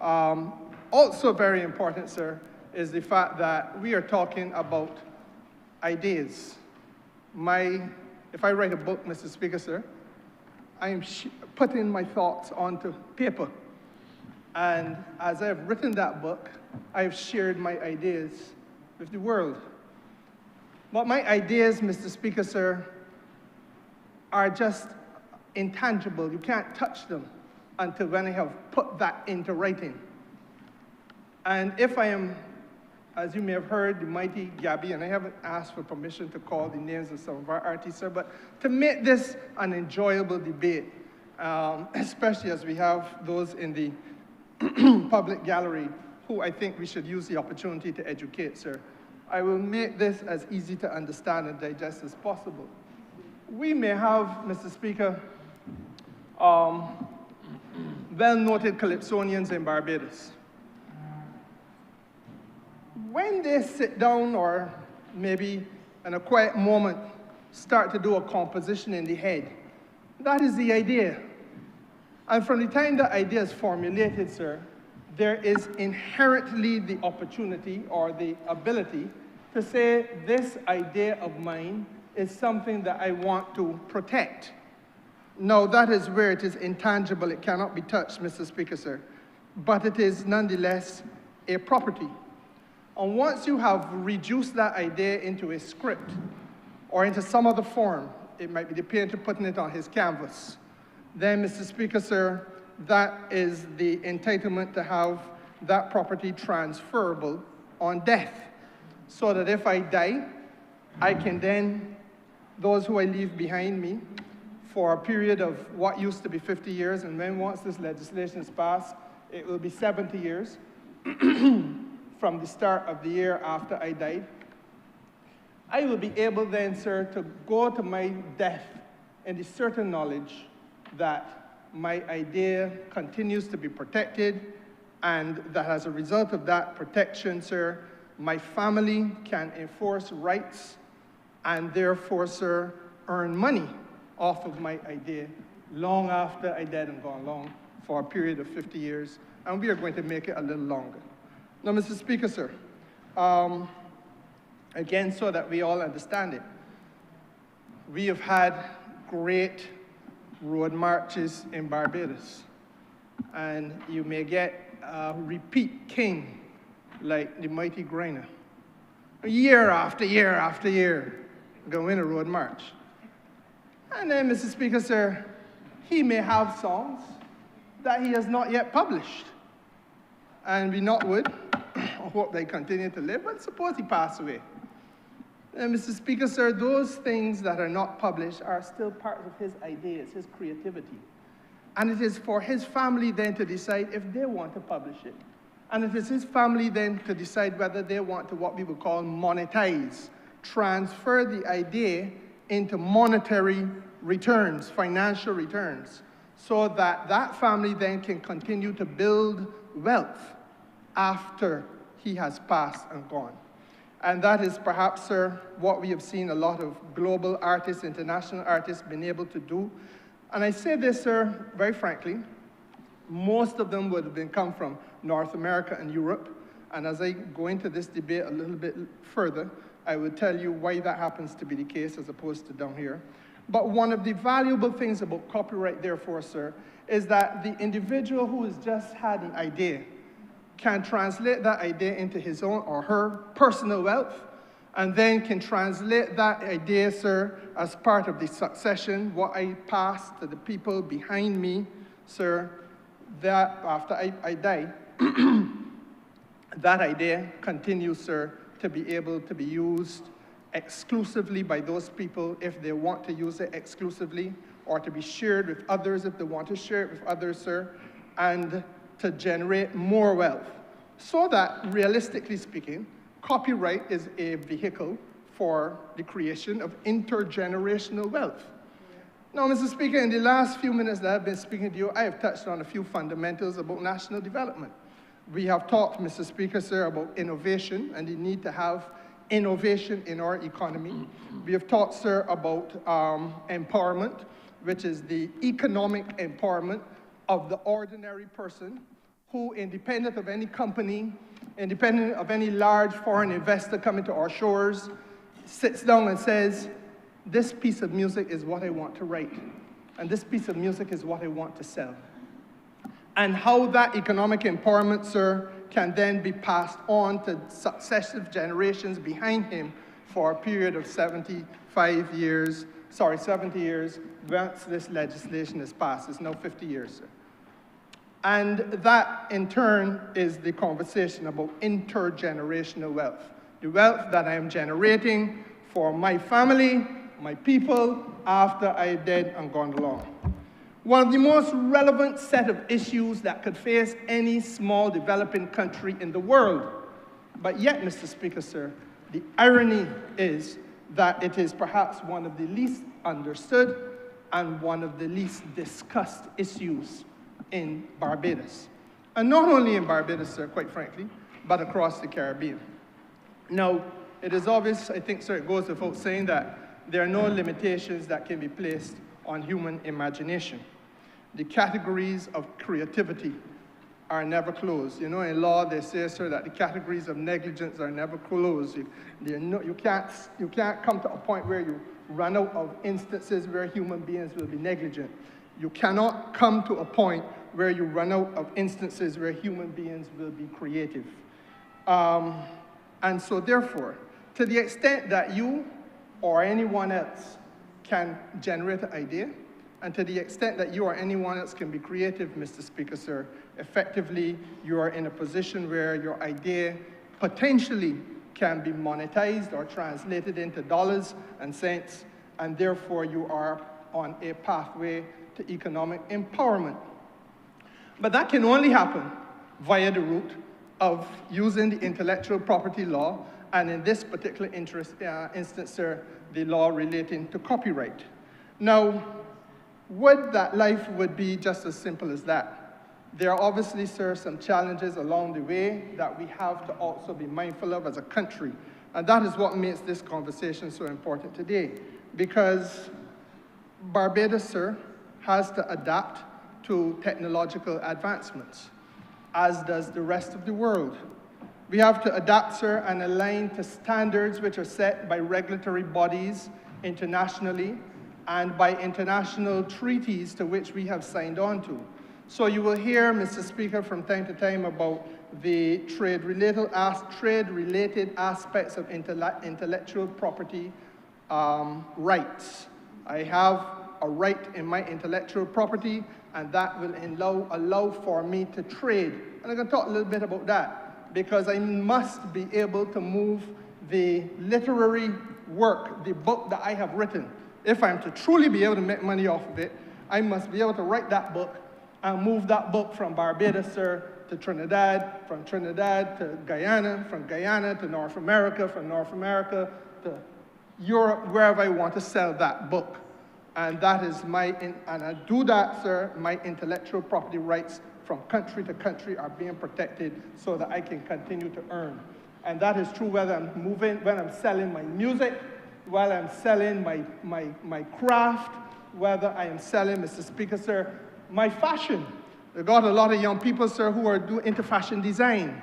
Also very important, sir, is the fact that we are talking about ideas. If I write a book, Mr. Speaker, sir, I am putting my thoughts onto paper. And as I have written that book, I have shared my ideas with the world. But my ideas, Mr. Speaker, sir, are just intangible. You can't touch them until when I have put that into writing. And if I am, as you may have heard, the mighty Gabby, and I haven't asked for permission to call the names of some of our artists, sir, but to make this an enjoyable debate, especially as we have those in the public gallery who I think we should use the opportunity to educate, sir. I will make this as easy to understand and digest as possible. We may have, Mr. Speaker, well-noted calypsonians in Barbados. When they sit down, or maybe in a quiet moment, start to do a composition in the head, that is the idea. And from the time the idea is formulated, sir, there is inherently the opportunity or the ability to say, this idea of mine is something that I want to protect. Now, that is where it is intangible. It cannot be touched, Mr. Speaker, sir. But it is nonetheless a property. And once you have reduced that idea into a script or into some other form, it might be the painter putting it on his canvas, then, Mr. Speaker, sir, that is the entitlement to have that property transferable on death. So that if I die, I can then, those who I leave behind me, for a period of what used to be 50 years, and then once this legislation is passed, it will be 70 years from the start of the year after I died. I will be able then, sir, to go to my death in the certain knowledge that my idea continues to be protected, and that as a result of that protection, sir, my family can enforce rights and therefore, sir, earn money off of my idea long after I dead and gone long for a period of 50 years, and we are going to make it a little longer. Now, Mr. Speaker, sir, again, so that we all understand it, we have had great road marches in Barbados, and you may get a repeat king like the mighty Grainer. Year after year after year, go win a road march. And then, Mr. Speaker, sir, he may have songs that he has not yet published. And we not would, I hope they continue to live, but suppose he pass away. And Mr. Speaker, sir, those things that are not published are still part of his ideas, his creativity. And it is for his family then to decide if they want to publish it. And it is his family then to decide whether they want to what we would call monetize, transfer the idea into monetary returns, financial returns, so that that family then can continue to build wealth after he has passed and gone. And that is perhaps, sir, what we have seen a lot of global artists, international artists been able to do. And I say this, sir, very frankly, most of them would have come from North America and Europe. And as I go into this debate a little bit further, I will tell you why that happens to be the case as opposed to down here. But one of the valuable things about copyright, therefore, sir, is that the individual who has just had an idea can translate that idea into his own or her personal wealth, and then can translate that idea, sir, as part of the succession, what I pass to the people behind me, sir, that after I die, that idea continues, sir, to be able to be used exclusively by those people if they want to use it exclusively, or to be shared with others if they want to share it with others, sir, and to generate more wealth. So that, realistically speaking, copyright is a vehicle for the creation of intergenerational wealth. Now, Mr. Speaker, in the last few minutes that I've been speaking to you, I have touched on a few fundamentals about national development. We have talked, Mr. Speaker, sir, about innovation and the need to have innovation in our economy. We have talked, sir, about empowerment, which is the economic empowerment of the ordinary person who, independent of any company, independent of any large foreign investor coming to our shores, sits down and says, this piece of music is what I want to write, and this piece of music is what I want to sell. And how that economic empowerment, sir, can then be passed on to successive generations behind him for a period of 70 years, once this legislation is passed. It's now 50 years, sir. And that, in turn, is the conversation about intergenerational wealth. The wealth that I am generating for my family, my people, after I dead and gone along. One of the most relevant set of issues that could face any small developing country in the world. But yet, Mr. Speaker, sir, the irony is that it is perhaps one of the least understood and one of the least discussed issues in Barbados. And not only in Barbados, sir, quite frankly, but across the Caribbean. Now, it is obvious, I think, sir, it goes without saying that there are no limitations that can be placed on human imagination. The categories of creativity are never closed. You know, in law, they say, sir, that the categories of negligence are never closed. You can't come to a point where you run out of instances where human beings will be negligent. You cannot come to a point where you run out of instances where human beings will be creative. And so therefore, to the extent that you or anyone else can generate an idea, and to the extent that you or anyone else can be creative, Mr. Speaker, sir, effectively you are in a position where your idea potentially can be monetized or translated into dollars and cents, and therefore you are on a pathway to economic empowerment. But that can only happen via the route of using the intellectual property law, and in this particular instance, sir, the law relating to copyright. Now, would that life would be just as simple as that? There are obviously, sir, some challenges along the way that we have to also be mindful of as a country. And that is what makes this conversation so important today. Because Barbados, sir, has to adapt to technological advancements, as does the rest of the world. We have to adapt, sir, and align to standards which are set by regulatory bodies internationally and by international treaties to which we have signed on to. So you will hear, Mr. Speaker, from time to time about the trade-related aspects of intellectual property rights. I have a right in my intellectual property, and that will allow for me to trade. And I'm going to talk a little bit about that, because I must be able to move the literary work, the book that I have written. If I'm to truly be able to make money off of it, I must be able to write that book and move that book from Barbados, sir, to Trinidad, from Trinidad to Guyana, from Guyana to North America, from North America to Europe, wherever I want to sell that book. And that is and I do that, sir, my intellectual property rights from country to country are being protected so that I can continue to earn. And that is true whether when I'm selling my music, while I'm selling my craft, whether I am selling, Mr. Speaker, sir, my fashion. We've got a lot of young people, sir, who are into fashion design,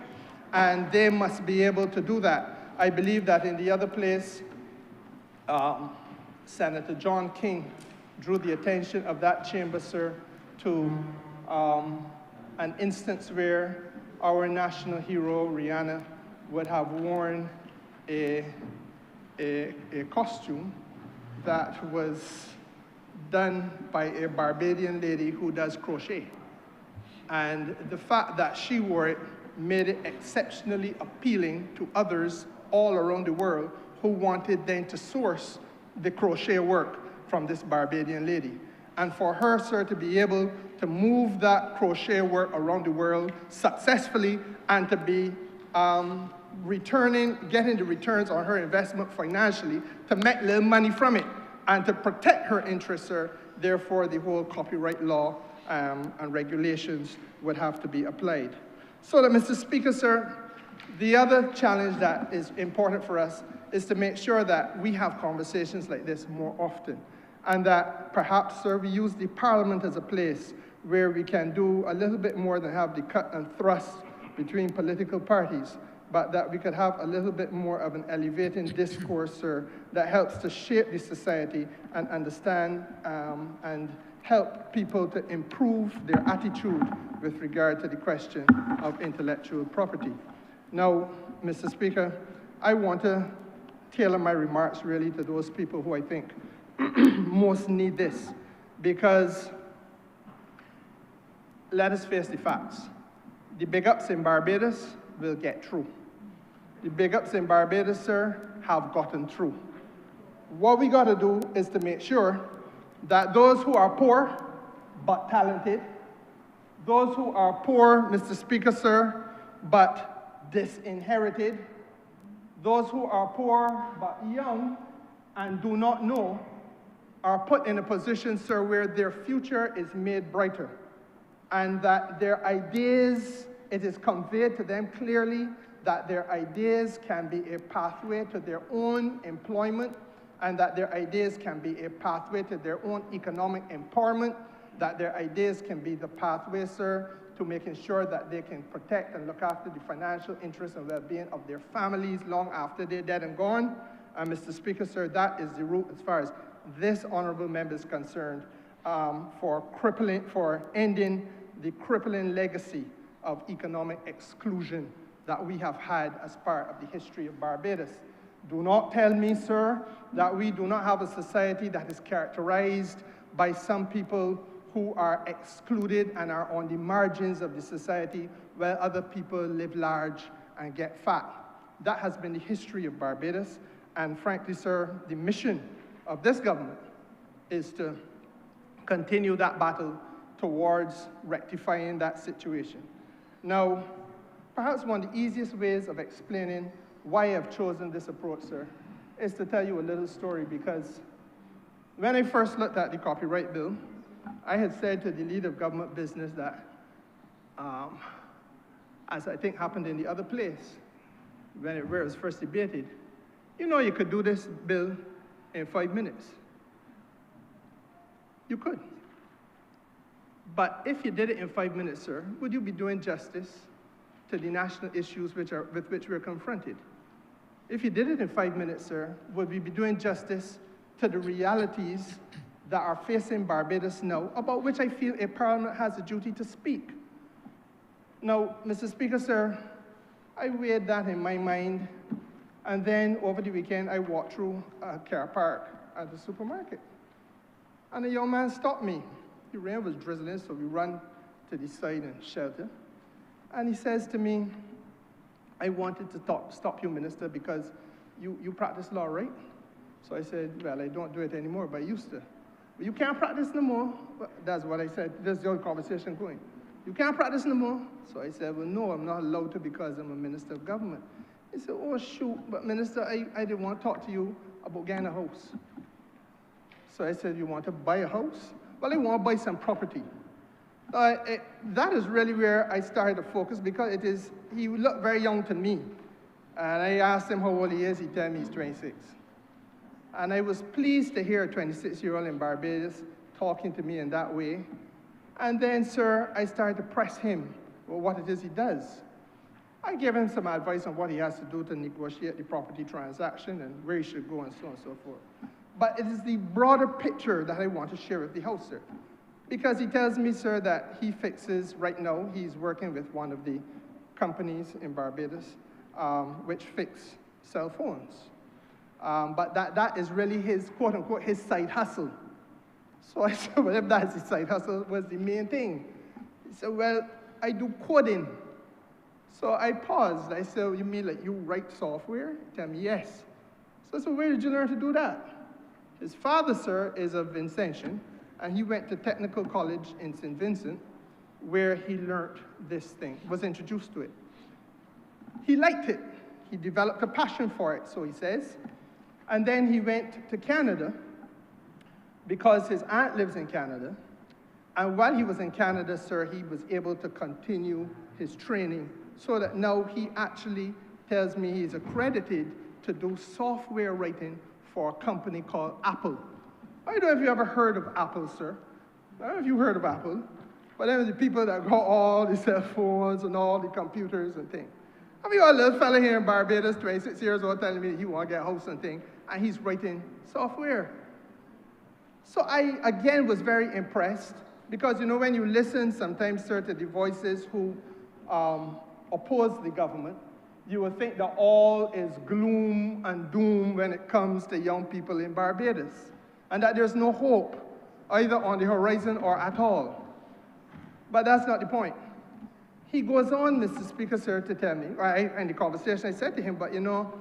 and they must be able to do that. I believe that in the other place, Senator John King drew the attention of that chamber, sir, to an instance where our national hero, Rihanna, would have worn a costume that was done by a Barbadian lady who does crochet. And the fact that she wore it made it exceptionally appealing to others all around the world who wanted then to source the crochet work from this Barbadian lady. And for her, sir, to be able to move that crochet work around the world successfully and to be getting the returns on her investment financially, to make little money from it, and to protect her interests, sir, therefore the whole copyright law and regulations would have to be applied. So that, Mr. Speaker, sir, the other challenge that is important for us is to make sure that we have conversations like this more often, and that perhaps, sir, we use the Parliament as a place where we can do a little bit more than have the cut and thrust between political parties, but that we could have a little bit more of an elevating discourse, sir, that helps to shape the society and understand and help people to improve their attitude with regard to the question of intellectual property. Now, Mr. Speaker, I want to tailor my remarks really to those people who I think most need this, because let us face the facts. The big ups in Barbados will get through. The big ups in Barbados, sir, have gotten through. What we got to do is to make sure that those who are poor but talented, those who are poor, Mr. Speaker, sir, but disinherited, those who are poor but young and do not know, are put in a position, sir, where their future is made brighter, and that their ideas, it is conveyed to them clearly that their ideas can be a pathway to their own employment, and that their ideas can be a pathway to their own economic empowerment, that their ideas can be the pathway, sir, to making sure that they can protect and look after the financial interests and well-being of their families long after they're dead and gone. And Mr. Speaker, sir, that is the route as far as this honourable member is concerned for ending the crippling legacy of economic exclusion that we have had as part of the history of Barbados. Do not tell me, sir, that we do not have a society that is characterized by some people who are excluded and are on the margins of the society, while other people live large and get fat. That has been the history of Barbados, and frankly, sir, the mission of this government is to continue that battle towards rectifying that situation. Now, perhaps one of the easiest ways of explaining why I've chosen this approach, sir, is to tell you a little story, because when I first looked at the copyright bill, I had said to the leader of government business that, as I think happened in the other place, where it was first debated, you know you could do this bill in 5 minutes. You could. But if you did it in 5 minutes, sir, would you be doing justice to the national issues with which we're confronted? If you did it in 5 minutes, sir, would we be doing justice to the realities that are facing Barbados now, about which I feel a parliament has a duty to speak? Now, Mr. Speaker, sir, I weighed that in my mind, and then over the weekend I walked through a car park at the supermarket, and a young man stopped me. The rain was drizzling, so we run to the side and shelter, and he says to me, I wanted to stop you, Minister, because you practice law, right? So I said, well, I don't do it anymore, but I used to. Well, you can't practice no more. Well, that's what I said. There's the old conversation going. You can't practice no more. So I said, well, no, I'm not allowed to because I'm a minister of government. He said, oh, shoot, but Minister, I didn't want to talk to you about getting a house. So I said, you want to buy a house? Well, I want to buy some property. That is really where I started to focus, because he looked very young to me. And I asked him how old he is. He told me he's 26. And I was pleased to hear a 26-year-old in Barbados talking to me in that way. And then, sir, I started to press him for what it is he does. I gave him some advice on what he has to do to negotiate the property transaction and where he should go and so on and so forth. But it is the broader picture that I want to share with the House, sir. Because he tells me, sir, that he fixes, right now, he's working with one of the companies in Barbados which fix cell phones. But that is really his, quote unquote, his side hustle. So I said, well, if that's his side hustle, what's the main thing? He said, well, I do coding. So I paused. I said, you mean like you write software? He told me, yes. So I said, where did you learn to do that? His father, sir, is of Vincentian, and he went to technical college in St. Vincent, where he learned this thing, was introduced to it. He liked it. He developed a passion for it, so he says. And then he went to Canada, because his aunt lives in Canada. And while he was in Canada, sir, he was able to continue his training, so that now he actually tells me he's accredited to do software writing for a company called Apple. I don't know if you ever heard of Apple, sir. I don't know if you heard of Apple. But then the people that got all the cell phones and all the computers and things. I mean, got a little fella here in Barbados, 26 years old, telling me he want to get a house and thing, and he's writing software. So I, again, was very impressed, because, you know, when you listen sometimes, sir, to the voices who oppose the government, you will think that all is gloom and doom when it comes to young people in Barbados, and that there's no hope, either on the horizon or at all. But that's not the point. He goes on, Mr. Speaker, sir, to tell me, in the conversation I said to him, but you know,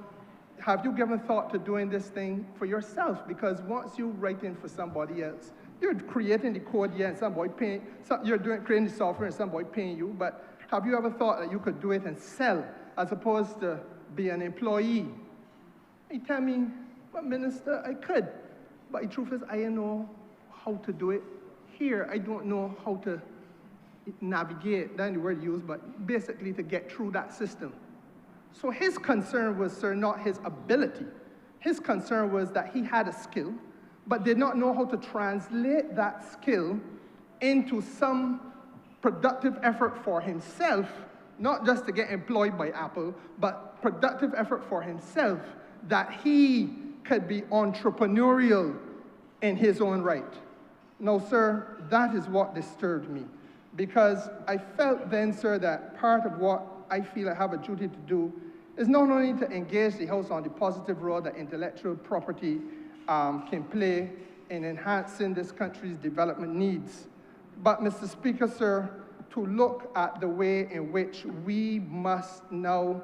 have you given thought to doing this thing for yourself? Because once you write in for somebody else, you're creating the code here and somebody paying, creating the software and somebody paying you, but have you ever thought that you could do it and sell as opposed to be an employee? He tell me, well, Minister, I could, but the truth is I don't know how to do it here. I don't know how to navigate, that's the word used, but basically to get through that system. So his concern was, sir, not his ability. His concern was that he had a skill, but did not know how to translate that skill into some productive effort for himself, not just to get employed by Apple, but productive effort for himself, that he could be entrepreneurial in his own right. Now, sir, that is what disturbed me, because I felt then, sir, that part of what I feel I have a duty to do is not only to engage the House on the positive role that intellectual property can play in enhancing this country's development needs, but, Mr. Speaker, sir, to look at the way in which we must now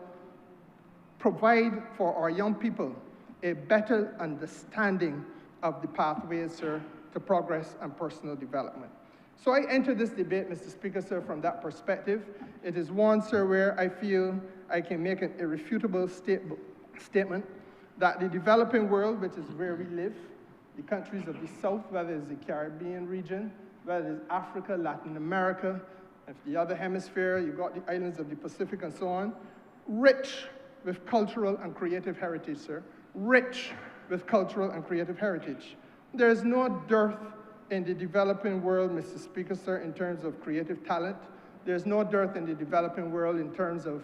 provide for our young people a better understanding of the pathways, sir, to progress and personal development. So I enter this debate, Mr. Speaker, sir, from that perspective. It is one, sir, where I feel I can make an irrefutable statement that the developing world, which is where we live, the countries of the South, whether it's the Caribbean region, whether it's Africa, Latin America, and the other hemisphere, you've got the islands of the Pacific and so on, rich with cultural and creative heritage, sir, rich with cultural and creative heritage. There is no dearth in the developing world, Mr. Speaker, sir, in terms of creative talent. There's no dearth in the developing world in terms of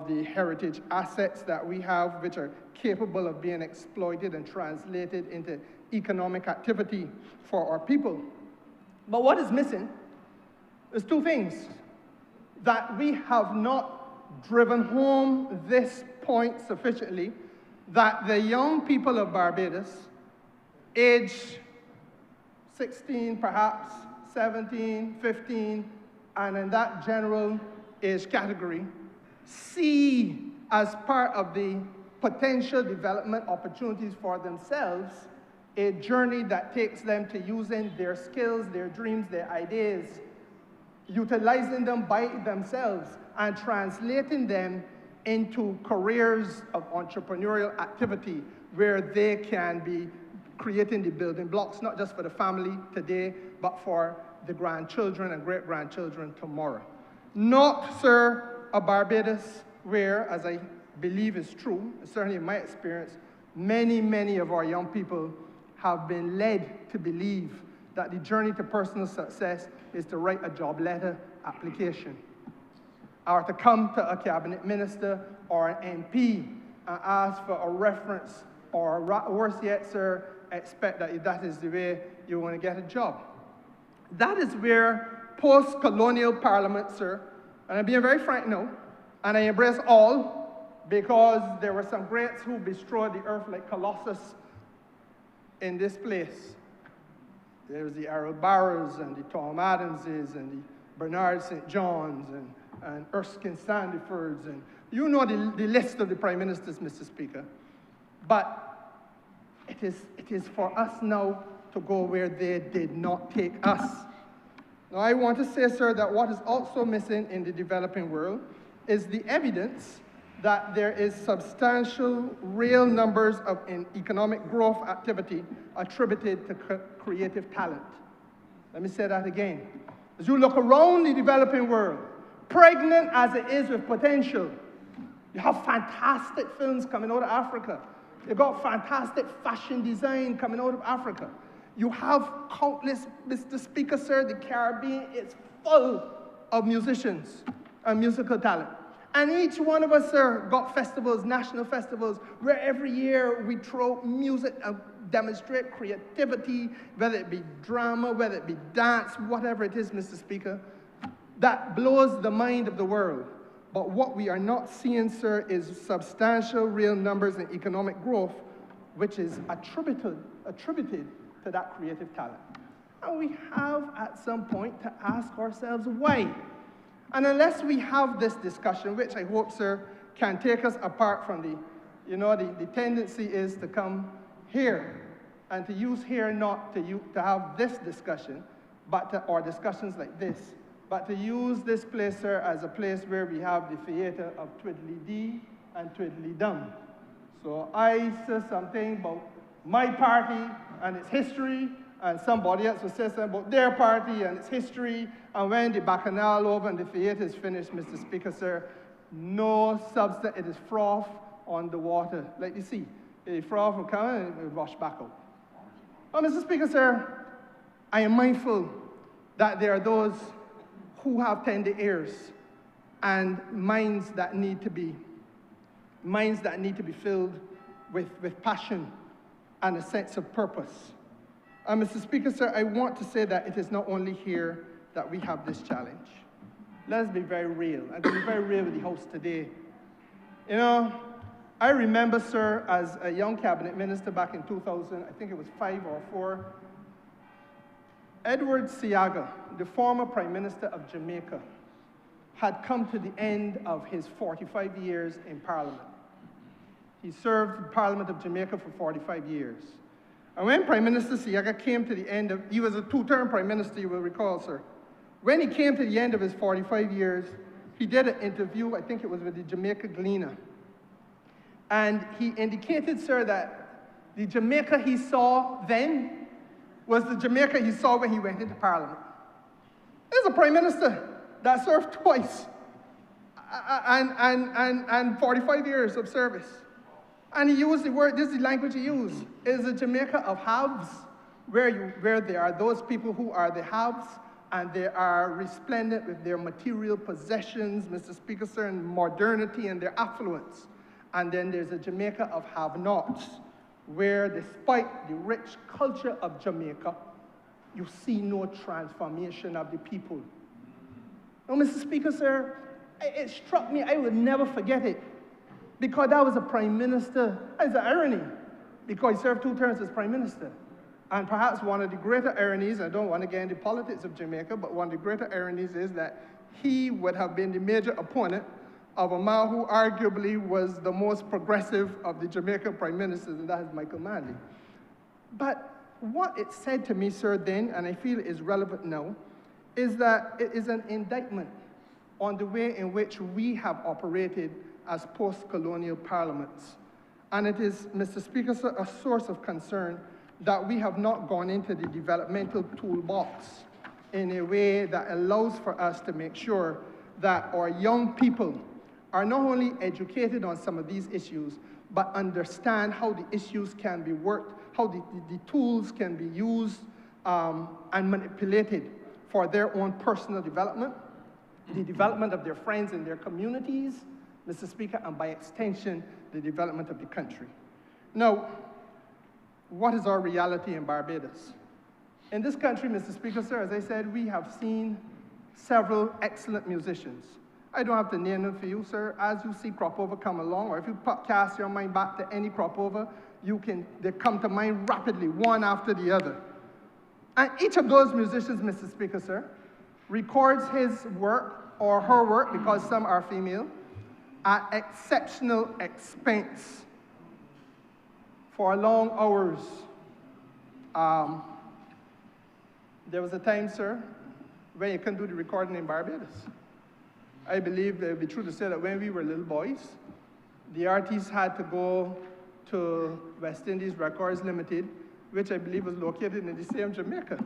the heritage assets that we have, which are capable of being exploited and translated into economic activity for our people. But what is missing is two things: that we have not driven home this point sufficiently, that the young people of Barbados, age 16 perhaps, 17, 15, and in that general age category, see as part of the potential development opportunities for themselves a journey that takes them to using their skills, their dreams, their ideas, utilizing them by themselves and translating them into careers of entrepreneurial activity where they can be creating the building blocks, not just for the family today, but for the grandchildren and great-grandchildren tomorrow. Not, sir, a Barbados where, as I believe is true, certainly in my experience, many, many of our young people have been led to believe that the journey to personal success is to write a job letter application, or to come to a cabinet minister or an MP and ask for a reference, or worse yet, sir, expect that that is the way you want to get a job. That is where post-colonial parliament, sir, and I'm being very frank now, and I embrace all, because there were some greats who bestrode the earth like Colossus in this place. There's the Errol Barrows and the Tom Adamses and the Bernard St. Johns and Erskine Sandifords, and you know the list of the prime ministers, Mr. Speaker. But it is for us now to go where they did not take us. Now, I want to say, sir, that what is also missing in the developing world is the evidence that there is substantial real numbers of economic growth activity attributed to creative talent. Let me say that again. As you look around the developing world, pregnant as it is with potential, you have fantastic films coming out of Africa. You've got fantastic fashion design coming out of Africa. You have countless, Mr. Speaker, sir, the Caribbean is full of musicians and musical talent. And each one of us, sir, got festivals, national festivals, where every year we throw music and demonstrate creativity, whether it be drama, whether it be dance, whatever it is, Mr. Speaker, that blows the mind of the world. But what we are not seeing, sir, is substantial real numbers in economic growth, which is attributed to that creative talent. And we have at some point to ask ourselves why. And unless we have this discussion, which I hope, sir, can take us apart from the tendency is to come here and to use here not to have this discussion, or discussions like this, but to use this place, sir, as a place where we have the theater of twiddly-dee and twiddly-dum. So I say something about my party and its history, and somebody else will say something about their party and its history, and when the bacchanal over and the theater is finished, Mr. Speaker, sir, no substance, it is froth on the water. Like you see, the froth will come and it will wash back out. Well, Mr. Speaker, sir, I am mindful that there are those who have tender ears and minds that need to be filled with passion and a sense of purpose. Mr. Speaker, sir, I want to say that it is not only here that we have this challenge. Let us be very real. I'm going to be very real with the House today. You know, I remember, sir, as a young cabinet minister back in 2000, I think it was 5 or 4, Edward Seaga, the former Prime Minister of Jamaica, had come to the end of his 45 years in Parliament. He served the Parliament of Jamaica for 45 years. And when Prime Minister Seaga came to the end of, he was a 2-term Prime Minister, you will recall, sir. When he came to the end of his 45 years, he did an interview, I think it was with the Jamaica Gleaner. And he indicated, sir, that the Jamaica he saw then was the Jamaica he saw when he went into Parliament. There's a Prime Minister that served twice and 45 years of service. And he used the word, this is the language he used, is a Jamaica of haves, where there are those people who are the haves, and they are resplendent with their material possessions, Mr. Speaker, sir, and modernity and their affluence. And then there's a Jamaica of have-nots, where despite the rich culture of Jamaica, you see no transformation of the people. Now, Mr. Speaker, sir, it struck me, I would never forget it, because that was a Prime Minister. It's an irony, because he served 2 terms as Prime Minister. And perhaps one of the greater ironies, I don't want to get into politics of Jamaica, but one of the greater ironies is that he would have been the major opponent of a man who arguably was the most progressive of the Jamaican Prime Ministers, and that is Michael Manley. But what it said to me, sir, then, and I feel is relevant now, is that it is an indictment on the way in which we have operated as post-colonial parliaments. And it is, Mr. Speaker, sir, a source of concern that we have not gone into the developmental toolbox in a way that allows for us to make sure that our young people are not only educated on some of these issues, but understand how the issues can be worked, how the tools can be used and manipulated for their own personal development, the development of their friends and their communities, Mr. Speaker, and by extension, the development of the country. Now, what is our reality in Barbados? In this country, Mr. Speaker, sir, as I said, we have seen several excellent musicians. I don't have to name them for you, sir. As you see crop over come along, or if you cast your mind back to any crop over, they come to mind rapidly, one after the other. And each of those musicians, Mr. Speaker, sir, records his work or her work, because some are female, at exceptional expense for long hours. There was a time, sir, when you couldn't do the recording in Barbados. I believe it would be true to say that when we were little boys, the artists had to go to West Indies Records Limited, which I believe was located in the same Jamaica.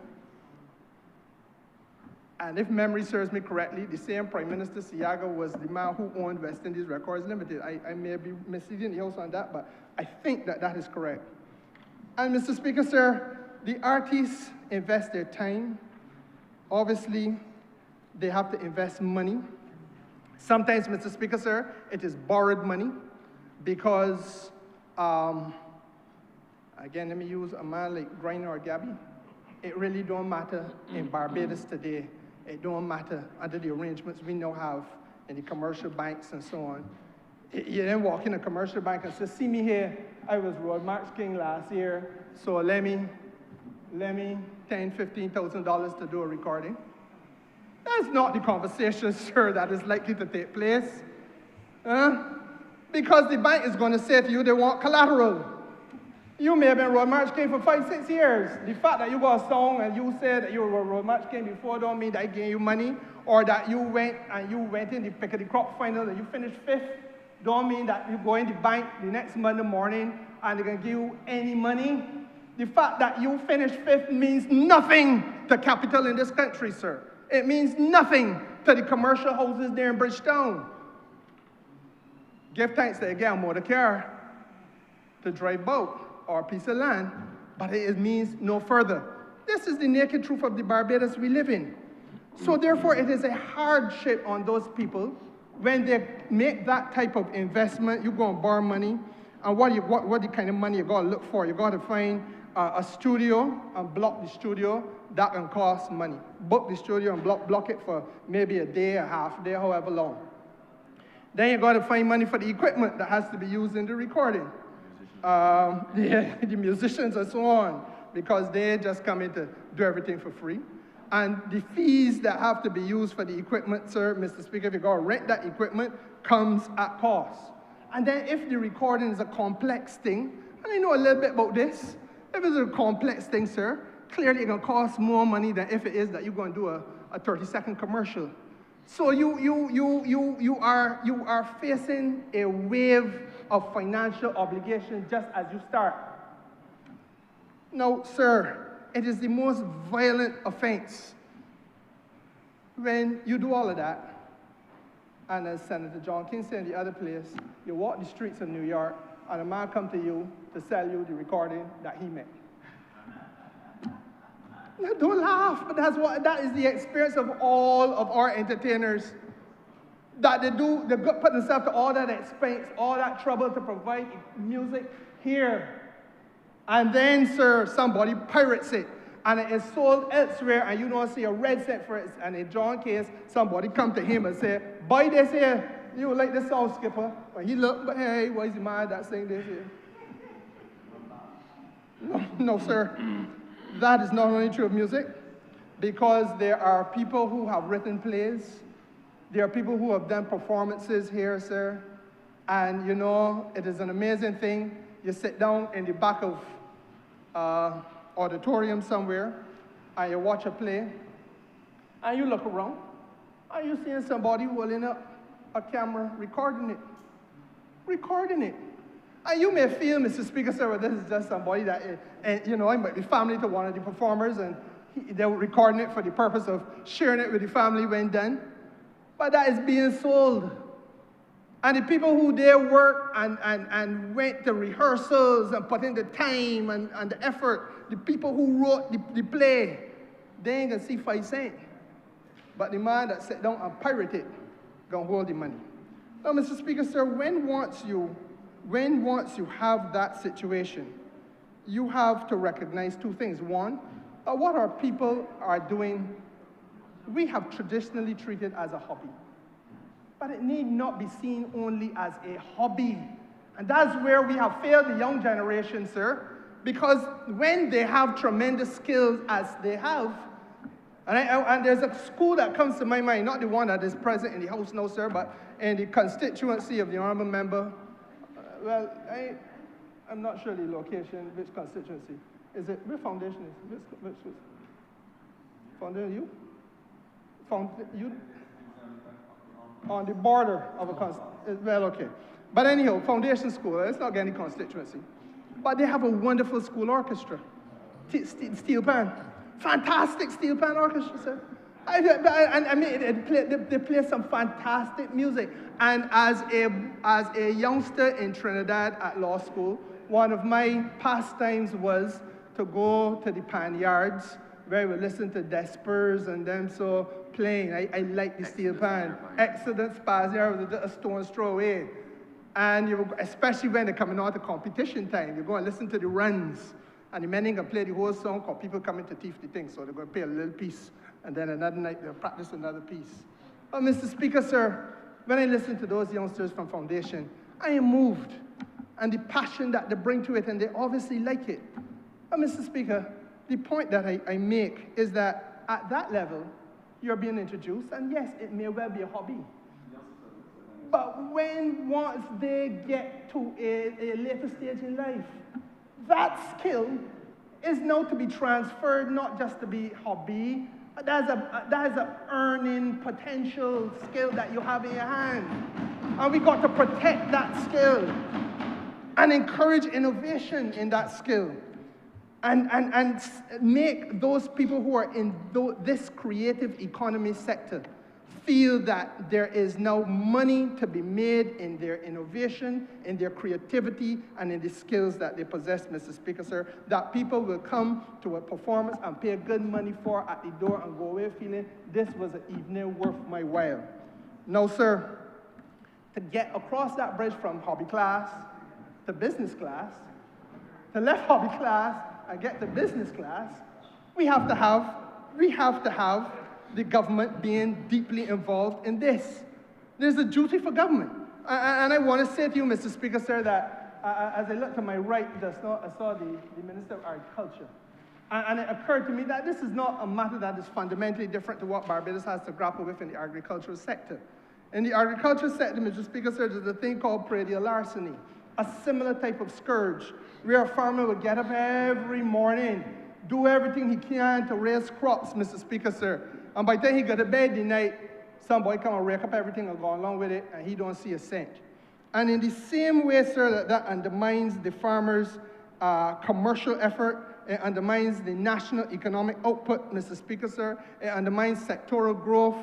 And if memory serves me correctly, the same Prime Minister Seaga was the man who owned West Indies Records Limited. I may be misleading the House on that, but I think that that is correct. And Mr. Speaker, sir, the artists invest their time, obviously, They have to invest money. Sometimes, Mr. Speaker, sir, it is borrowed money because, again, let me use a man like Griner or Gabby. It really don't matter in Barbados today. It don't matter under the arrangements we now have in the commercial banks and so on. You then walk in a commercial bank and say, see me here, I was Road March King last year, so let me $10,000, $15,000 to do a recording. That's not the conversation, sir, that is likely to take place. Because the bank is going to say to you they want collateral. You may have been Road March King for 5, 6 years. The fact that you got a song and you said that you were Road March King before don't mean that I gave you money, or that you went in the pick of the crop final and you finished 5th, don't mean that you go in the bank the next Monday morning and they're going to give you any money. The fact that you finished 5th means nothing to capital in this country, sir. It means nothing to the commercial houses there in Bridgetown. Give thanks that you get a motor car to drive boat or a piece of land, but it means no further. This is the naked truth of the Barbados we live in. So therefore, it is a hardship on those people when they make that type of investment. You go and borrow money, and what the kind of money you got to look for? You got to find a studio and block the studio. That can cost money. Book the studio and block it for maybe a day, a half day, however long. Then you got to find money for the equipment that has to be used in the recording. The musicians and so on, because they just come in to do everything for free. And the fees that have to be used for the equipment, sir, Mr. Speaker, if you go rent that equipment, comes at cost. And then if the recording is a complex thing, and I know a little bit about this, if it's a complex thing, sir, clearly it's going to cost more money than if it is that you're going to do a 30-second commercial. So you are facing a wave of financial obligation just as you start. Now, sir, it is the most violent offense when you do all of that, and as Senator John King said in the other place, you walk the streets of New York, and a man come to you to sell you the recording that he made. Don't laugh, but that is the experience of all of our entertainers. That they put themselves to all that expense, all that trouble to provide music here. And then, sir, somebody pirates it, and it is sold elsewhere, and you don't see a red cent for it. And in John case, somebody come to him and say, buy this here. You like this song, Skipper? When he look, but hey, why is he mad that saying this here? No, sir. That is not only true of music, because there are people who have written plays. There are people who have done performances here, sir. And you know, it is an amazing thing. You sit down in the back of auditorium somewhere, and you watch a play, and you look around, and you're seeing somebody holding up a camera, recording it. And you may feel, Mr. Speaker, sir, well, this is just somebody that, you know, it might be family to one of the performers, and they're recording it for the purpose of sharing it with the family when done. But that is being sold. And the people who there work and went to rehearsals and put in the time and the effort, the people who wrote the play, they ain't gonna see 5 cents. But the man that sat down and pirated it, gonna hold the money. Now, Mr. Speaker, sir, when once you have that situation, you have to recognize 2 things. One, what our people are doing, we have traditionally treated as a hobby. But it need not be seen only as a hobby. And that's where we have failed the young generation, sir, because when they have tremendous skills as they have, and there's a school that comes to my mind, not the one that is present in the House now, sir, but in the constituency of the Honourable Member. Well, I'm not sure the location, which constituency. Is it, which foundation is it? Which foundation, you? You? On the border of a constituency. Well, okay. But anyhow, foundation school, it's not any constituency. But they have a wonderful school orchestra. Steel pan. Fantastic steel pan orchestra, sir. I mean, they play some fantastic music. And as a youngster in Trinidad at law school, one of my pastimes was to go to the pan yards where we listen to Despers and them so playing. I like the steel pan. Exodus, Spazier was a stone's throw away. And especially when they're coming out to competition time, you go and listen to the runs. And the men ain't gonna play the whole song because people come in to thief the thing. So they're gonna play a little piece. And then another night they'll practice another piece. But Mr. Speaker, sir, when I listen to those youngsters from Foundation, I am moved. And the passion that they bring to it, and they obviously like it. But Mr. Speaker, the point that I make is that at that level, you're being introduced, and yes, it may well be a hobby. But once they get to a later stage in life, that skill is now to be transferred, not just to be hobby, but that is a earning potential skill that you have in your hand. And we got to protect that skill and encourage innovation in that skill. And make those people who are in this creative economy sector feel that there is now money to be made in their innovation, in their creativity, and in the skills that they possess, Mr. Speaker, sir, that people will come to a performance and pay good money for at the door and go away feeling this was an evening worth my while. Now, sir, to get across that bridge from hobby class to business class, to left hobby class and get to business class, we have to have the government being deeply involved in this. There's a duty for government. And I want to say to you, Mr. Speaker, sir, that as I look to my right just now, I saw the Minister of Agriculture. And it occurred to me that this is not a matter that is fundamentally different to what Barbados has to grapple with in the agricultural sector. In the agricultural sector, Mr. Speaker, sir, there's a thing called predial larceny, a similar type of scourge, where a farmer would get up every morning, do everything he can to raise crops, Mr. Speaker, sir. And by the time he got to bed the night, some boy come and rake up everything and go along with it, and he don't see a cent. And in the same way, sir, that undermines the farmer's commercial effort, it undermines the national economic output, Mr. Speaker, sir. It undermines sectoral growth,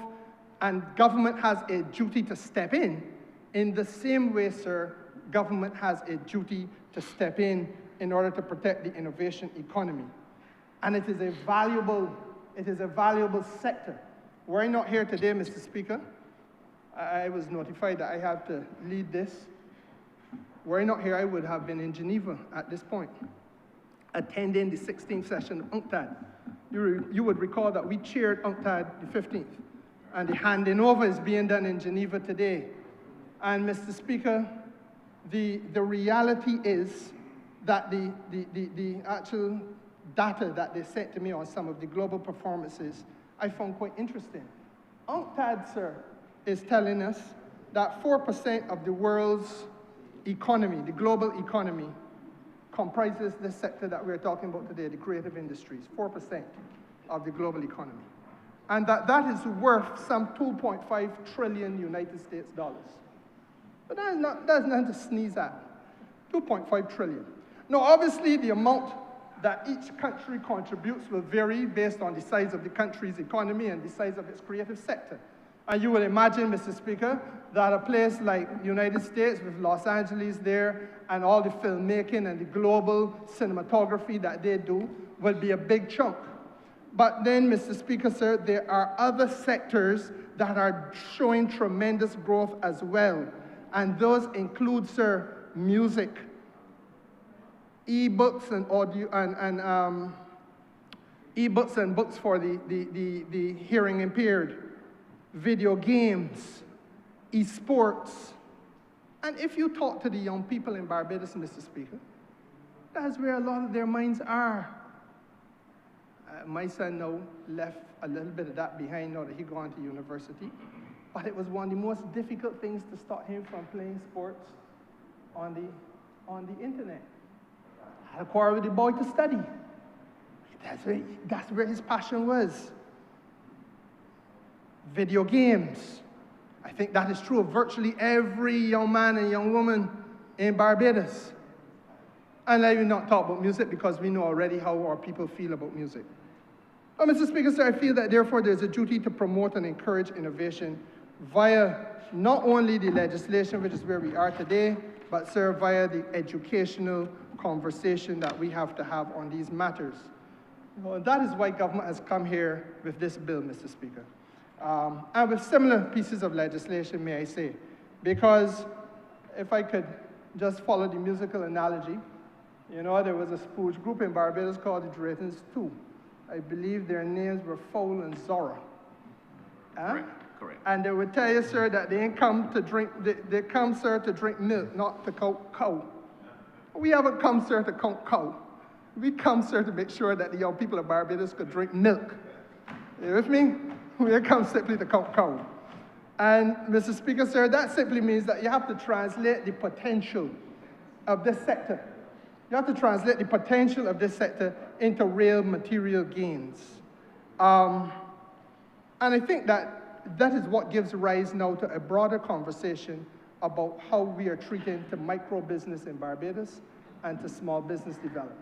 and government has a duty to step in. In the same way, sir, government has a duty to step in order to protect the innovation economy. And it is a valuable sector. Were I not here today, Mr. Speaker, I was notified that I have to lead this. Were I not here, I would have been in Geneva at this point, attending the 16th session of UNCTAD. You would recall that we chaired UNCTAD the 15th, and the handing over is being done in Geneva today. And Mr. Speaker, the reality is that the actual data that they sent to me on some of the global performances, I found quite interesting. UNCTAD, sir, is telling us that 4% of the world's economy, the global economy, comprises this sector that we're talking about today, the creative industries, 4% of the global economy. And that is worth some 2.5 trillion United States dollars. But that's nothing to sneeze at, 2.5 trillion. Now, obviously, the amount that each country contributes will vary based on the size of the country's economy and the size of its creative sector. And you will imagine, Mr. Speaker, that a place like the United States with Los Angeles there and all the filmmaking and the global cinematography that they do will be a big chunk. But then, Mr. Speaker, sir, there are other sectors that are showing tremendous growth as well. And those include, sir, music, e-books and audio and e-books and books for the hearing impaired, video games, e-sports. And if you talk to the young people in Barbados, Mr. Speaker, that's where a lot of their minds are. My son now left a little bit of that behind now that he gone to university, but it was one of the most difficult things to stop him from playing sports on the internet. I had a quarrel with the boy to study. That's where his passion was. Video games. I think that is true of virtually every young man and young woman in Barbados. And I will not talk about music because we know already how our people feel about music. But Mr. Speaker, sir, I feel that therefore there's a duty to promote and encourage innovation via not only the legislation, which is where we are today, but, sir, via the educational conversation that we have to have on these matters. Well, that is why government has come here with this bill, Mr. Speaker. And with similar pieces of legislation, may I say, because if I could just follow the musical analogy, you know, there was a spooge group in Barbados called the Draytons 2. I believe their names were Fowl and Zora. Correct. And they would tell you, sir, that they ain't come to drink, they come, sir, to drink milk, not to count cow. We haven't come, sir, to count cow. We come, sir, to make sure that the young people of Barbados could drink milk. You with me? We come simply to count cow. And, Mr. Speaker, sir, that simply means that you have to translate the potential of this sector. You have to translate the potential of this sector into real material gains. And I think that that is what gives rise now to a broader conversation about how we are treating to micro business in Barbados and to small business development.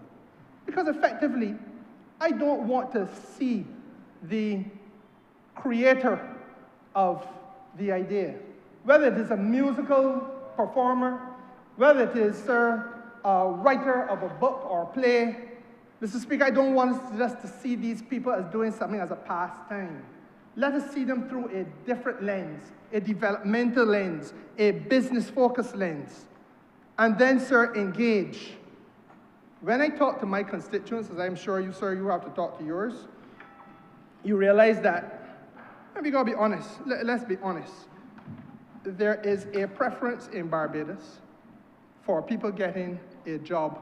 Because effectively, I don't want to see the creator of the idea, whether it is a musical performer, whether it is, sir, a writer of a book or a play. Mr. Speaker, I don't want us just to see these people as doing something as a pastime. Let us see them through a different lens, a developmental lens, a business-focused lens. And then, sir, engage. When I talk to my constituents, as I'm sure you, sir, you have to talk to yours, you realize that, and we gotta be honest, let's be honest, there is a preference in Barbados for people getting a job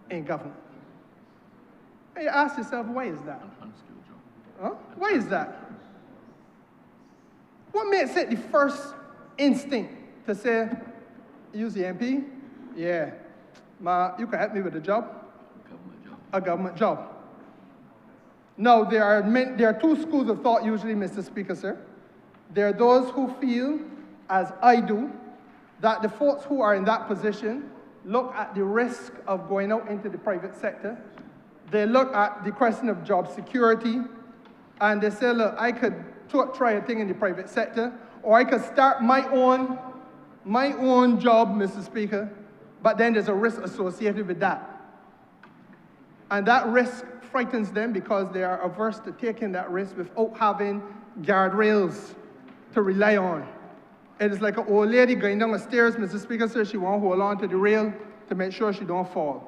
in government. And you ask yourself, why is that? Unskilled job. Huh? Why is that? What makes it the first instinct to say, use the MP? Yeah. You can help me with a job? Government job. A government job. Now, there are two schools of thought usually, Mr. Speaker, sir. There are those who feel, as I do, that the folks who are in that position look at the risk of going out into the private sector. They look at the question of job security, and they say, look, I could try a thing in the private sector, or I could start my own job, Mr. Speaker, but then there's a risk associated with that. And that risk frightens them because they are averse to taking that risk without having guardrails to rely on. It is like an old lady going down the stairs, Mr. Speaker, says she won't hold on to the rail to make sure she don't fall.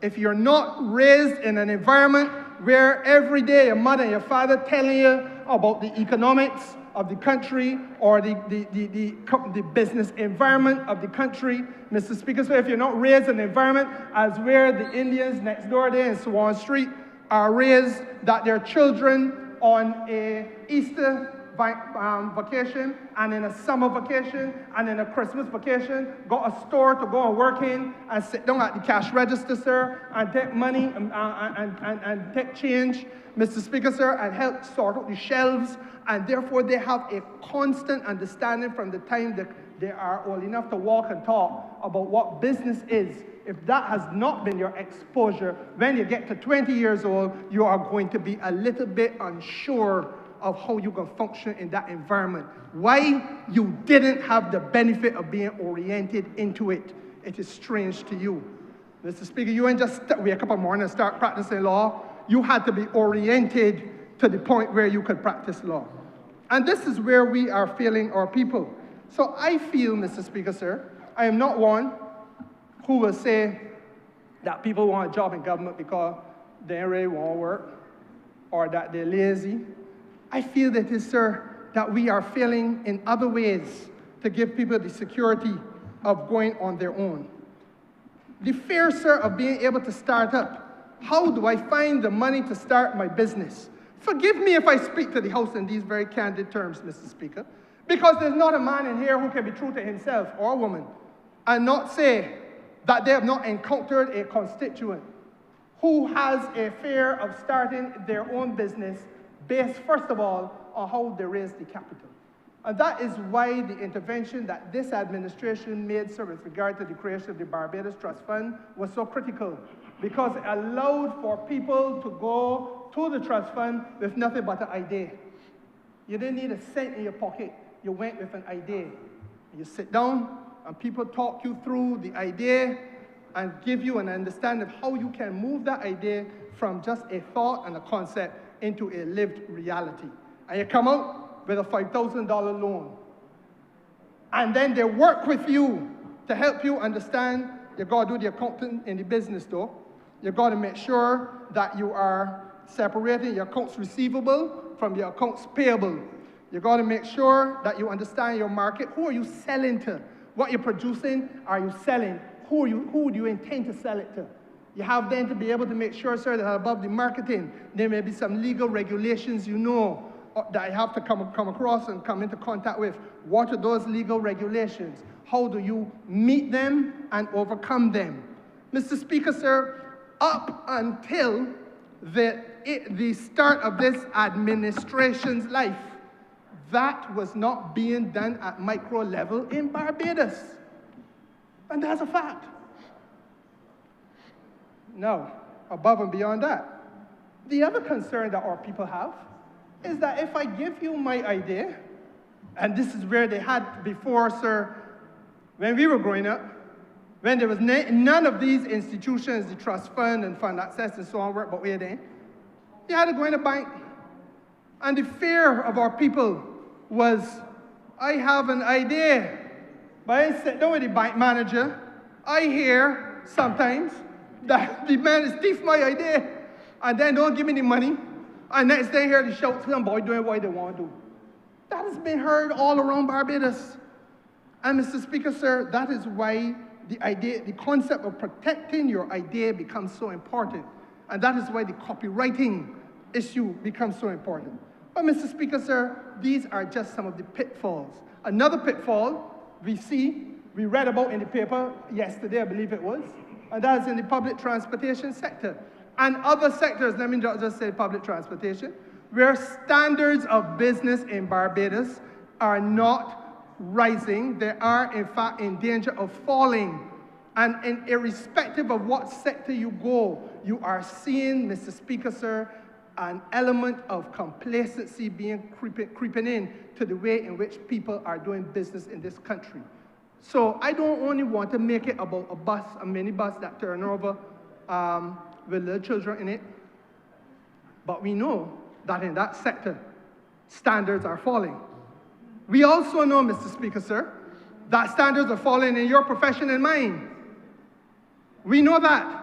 If you're not raised in an environment where every day your mother and your father telling you about the economics of the country or the business environment of the country, Mr. Speaker, so if you're not raised in an environment as where the Indians next door there in Swan Street are raised, that their children on a Easter vacation and in a summer vacation and in a Christmas vacation got a store to go and work in and sit down at the cash register, sir, and take money and take change, Mr. Speaker, sir, and help sort out the shelves, and therefore they have a constant understanding from the time that they are old enough to walk and talk about what business is. If that has not been your exposure, when you get to 20 years old, you are going to be a little bit unsure of how you can function in that environment. Why you didn't have the benefit of being oriented into it. It is strange to you. Mr. Speaker, you ain't just wake up in the morning and start practicing law. You had to be oriented to the point where you could practice law. And this is where we are failing our people. So I feel, Mr. Speaker, sir, I am not one who will say that people want a job in government because they really won't work or that they're lazy. I feel that it is, sir, that we are failing in other ways to give people the security of going on their own. The fear, sir, of being able to start up. How do I find the money to start my business? Forgive me if I speak to the House in these very candid terms, Mr. Speaker, because there's not a man in here who can be true to himself or a woman and not say that they have not encountered a constituent who has a fear of starting their own business based, first of all, on how they raise the capital. And that is why the intervention that this administration made, sir, with regard to the creation of the Barbados Trust Fund was so critical, because it allowed for people to go to the trust fund with nothing but an idea. You didn't need a cent in your pocket. You went with an idea. You sit down, and people talk you through the idea and give you an understanding of how you can move that idea from just a thought and a concept into a lived reality. And you come out with a $5,000 loan. And then they work with you to help you understand. You got to do the accounting in the business though. You got to make sure that you are separating your accounts receivable from your accounts payable. You got to make sure that you understand your market. Who are you selling to? What you're producing, are you selling? Who do you intend to sell it to? You have then to be able to make sure, sir, that above the marketing, there may be some legal regulations you know that you have to come across and come into contact with. What are those legal regulations? How do you meet them and overcome them? Mr. Speaker, sir, up until the start of this administration's life, that was not being done at micro level in Barbados. And that's a fact. Now, above and beyond that, the other concern that our people have is that if I give you my idea, and this is where they had before, sir, when we were growing up, when there was none of these institutions, the trust fund and fund access and so on, work but way then, you had to go in a bank. And the fear of our people was, I have an idea. But I sit down with the bank manager, I hear sometimes that the man is thief my idea, and then don't give me the money, and next day hear the shouts, some boy doing what they want to do. That has been heard all around Barbados. And Mr. Speaker, sir, that is why the concept of protecting your idea becomes so important. And that is why the copywriting issue becomes so important. But Mr. Speaker, sir, these are just some of the pitfalls. Another pitfall we read about in the paper yesterday, I believe it was, and that is in the public transportation sector. And other sectors, let me just say public transportation, where standards of business in Barbados are not rising. They are, in fact, in danger of falling. And irrespective of what sector you go, you are seeing, Mr. Speaker, sir, an element of complacency being creeping in to the way in which people are doing business in this country. So I don't only want to make it about a minibus that turn over with little children in it, but we know that in that sector, standards are falling. We also know, Mr. Speaker, sir, that standards are falling in your profession and mine. We know that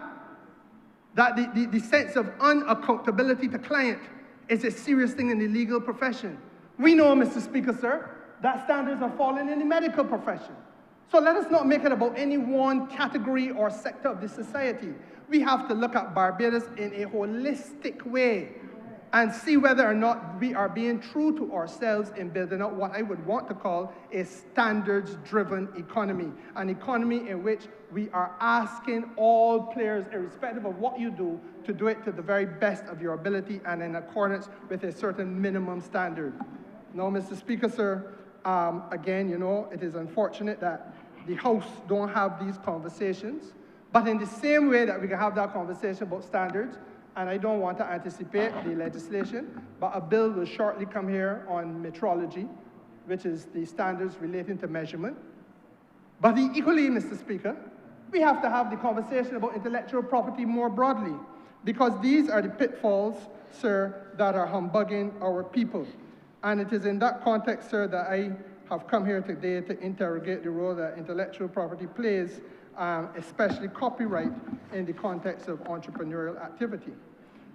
the sense of unaccountability to client is a serious thing in the legal profession. We know, Mr. Speaker, sir, that standards are falling in the medical profession. So let us not make it about any one category or sector of the society. We have to look at Barbados in a holistic way and see whether or not we are being true to ourselves in building up what I would want to call a standards-driven economy, an economy in which we are asking all players, irrespective of what you do, to do it to the very best of your ability and in accordance with a certain minimum standard. Now, Mr. Speaker, sir, again, you know, it is unfortunate that the House don't have these conversations, but in the same way that we can have that conversation about standards, and I don't want to anticipate the legislation, but a bill will shortly come here on metrology, which is the standards relating to measurement. But equally, Mr. Speaker, we have to have the conversation about intellectual property more broadly, because these are the pitfalls, sir, that are humbugging our people. And it is in that context, sir, that I have come here today to interrogate the role that intellectual property plays, especially copyright, in the context of entrepreneurial activity.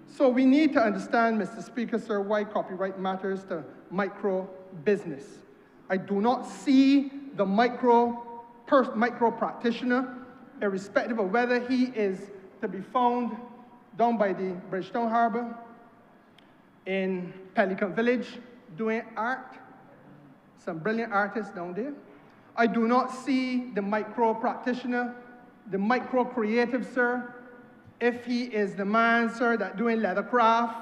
So we need to understand, Mr. Speaker, sir, why copyright matters to micro business. I do not see the micro practitioner, irrespective of whether he is to be found down by the Bridgetown Harbor, in Pelican Village, doing art. Some brilliant artists down there. I do not see the micro practitioner, the micro creative, sir, if he is the man, sir, that doing leathercraft,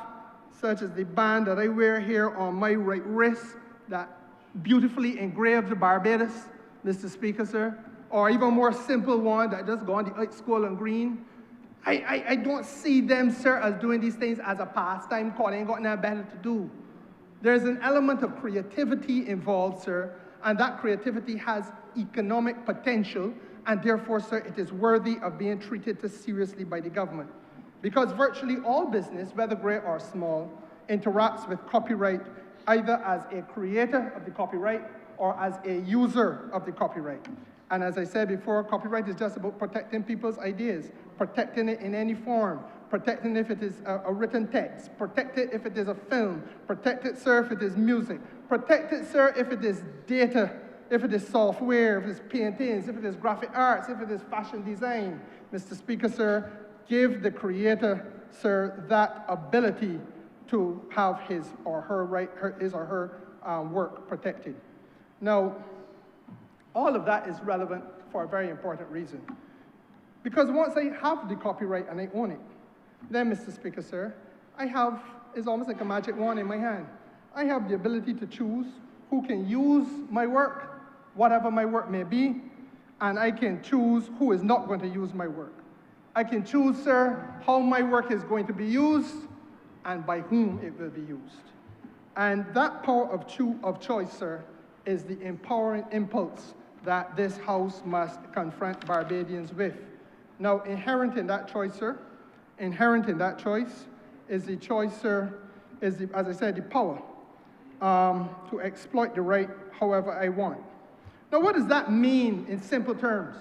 such as the band that I wear here on my right wrist, that beautifully engraved the Barbados, Mr. Speaker, sir, or even more simple one that just go on the skull and green. I don't see them, sir, as doing these things as a pastime, because they ain't got nothing better to do. There's an element of creativity involved, sir, and that creativity has economic potential, and therefore, sir, it is worthy of being treated seriously by the government. because virtually all business, whether great or small, interacts with copyright either as a creator of the copyright or as a user of the copyright. And as I said before, copyright is just about protecting people's ideas, protecting it in any form, protecting if it is a written text, protect it if it is a film, protect it, sir, if it is music, protect it, sir, if it is data, if it is software, if it is paintings, if it is graphic arts, if it is fashion design. Mr. Speaker, sir, give the creator, sir, that ability to have his or her work protected. Now, all of that is relevant for a very important reason. Because once I have the copyright and I own it, then, Mr. Speaker, sir, it's almost like a magic wand in my hand. I have the ability to choose who can use my work, whatever my work may be, and I can choose who is not going to use my work. I can choose, sir, how my work is going to be used and by whom it will be used. And that power of choice, sir, is the empowering impulse that this House must confront Barbadians with. Now, inherent in that choice, sir, is the choice, sir, as I said, the power to exploit the right however I want. Now, what does that mean in simple terms?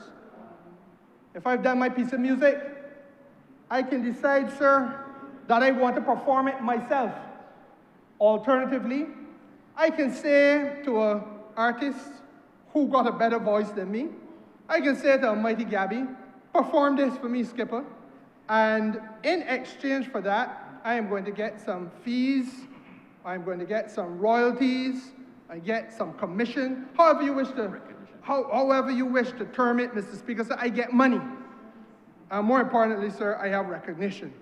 If I've done my piece of music, I can decide, sir, that I want to perform it myself. Alternatively, I can say to an artist who got a better voice than me, I can say to Almighty Gabby, perform this for me, Skipper. And in exchange for that, I am going to get some fees, I'm going to get some royalties, I get some commission, however you wish to term it, Mr. Speaker, so I get money. And more importantly, sir, I have recognition.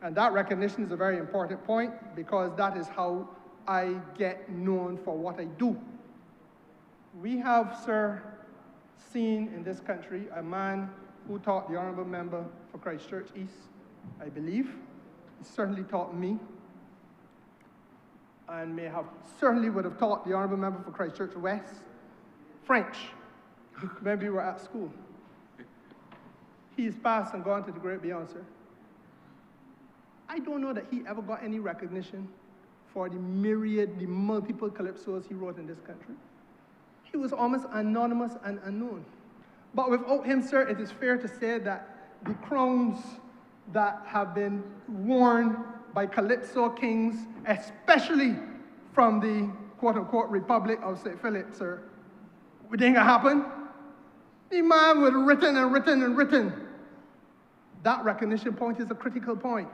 And that recognition is a very important point because that is how I get known for what I do. We have, sir, seen in this country a man who taught the Honourable Member for Christchurch East, I believe. He certainly taught me, and certainly would have taught the Honourable Member for Christchurch West French when we were at school. He's passed and gone to the great beyond, sir. I don't know that he ever got any recognition for the multiple calypsos he wrote in this country. He was almost anonymous and unknown. But without him, sir, it is fair to say that the crowns that have been worn by calypso kings, especially from the quote-unquote Republic of St. Philip, sir, it ain't gonna happen. The man would have written and written and written. That recognition point is a critical point.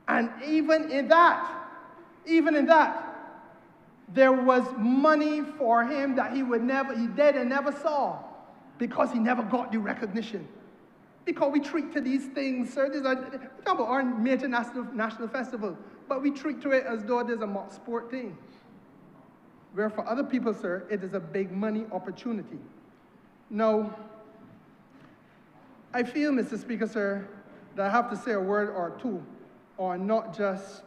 And even in that, there was money for him that he did and never saw because he never got the recognition. Because we treat to these things, sir, we talk about our major national festival, but we treat to it as though there's a mock sport thing. Where for other people, sir, it is a big money opportunity. Now, I feel, Mr. Speaker, sir, that I have to say a word or two on not just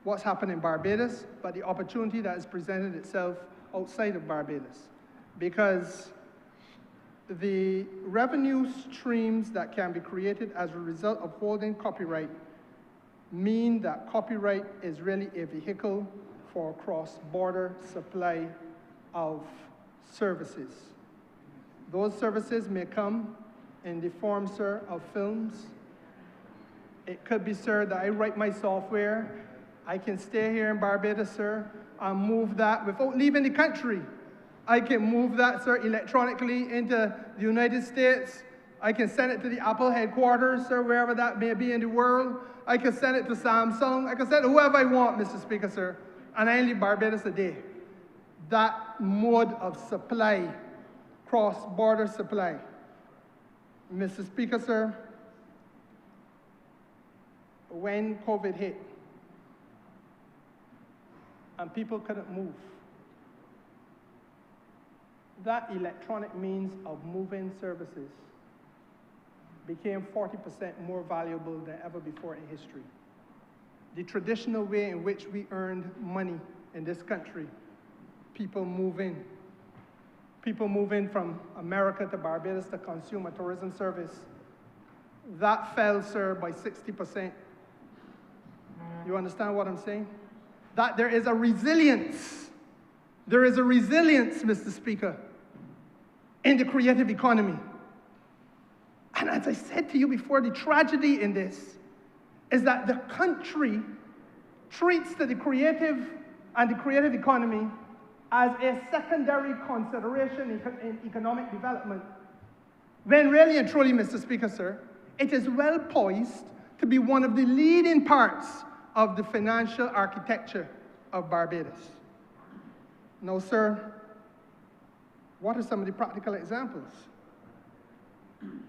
what's happened in Barbados, but the opportunity that has presented itself outside of Barbados. Because the revenue streams that can be created as a result of holding copyright mean that copyright is really a vehicle for cross-border supply of services. Those services may come in the form, sir, of films. It could be, sir, that I write my software. I can stay here in Barbados, sir, and move that without leaving the country. I can move that, sir, electronically into the United States. I can send it to the Apple headquarters, sir, wherever that may be in the world. I can send it to Samsung. I can send it to whoever I want, Mr. Speaker, sir. And I only leave Barbados a day. That mode of supply, cross-border supply. Mr. Speaker, sir, when COVID hit and people couldn't move, that electronic means of moving services became 40% more valuable than ever before in history. The traditional way in which we earned money in this country, people moving from America to Barbados to consume a tourism service, That fell, sir, by 60%. You understand what I'm saying? That there is a resilience. There is a resilience, Mr. Speaker, in the creative economy. And as I said to you before, the tragedy in this is that the country treats the creative and the creative economy as a secondary consideration in economic development, when really and truly, Mr. Speaker, sir, it is well poised to be one of the leading parts of the financial architecture of Barbados. Now, sir, what are some of the practical examples?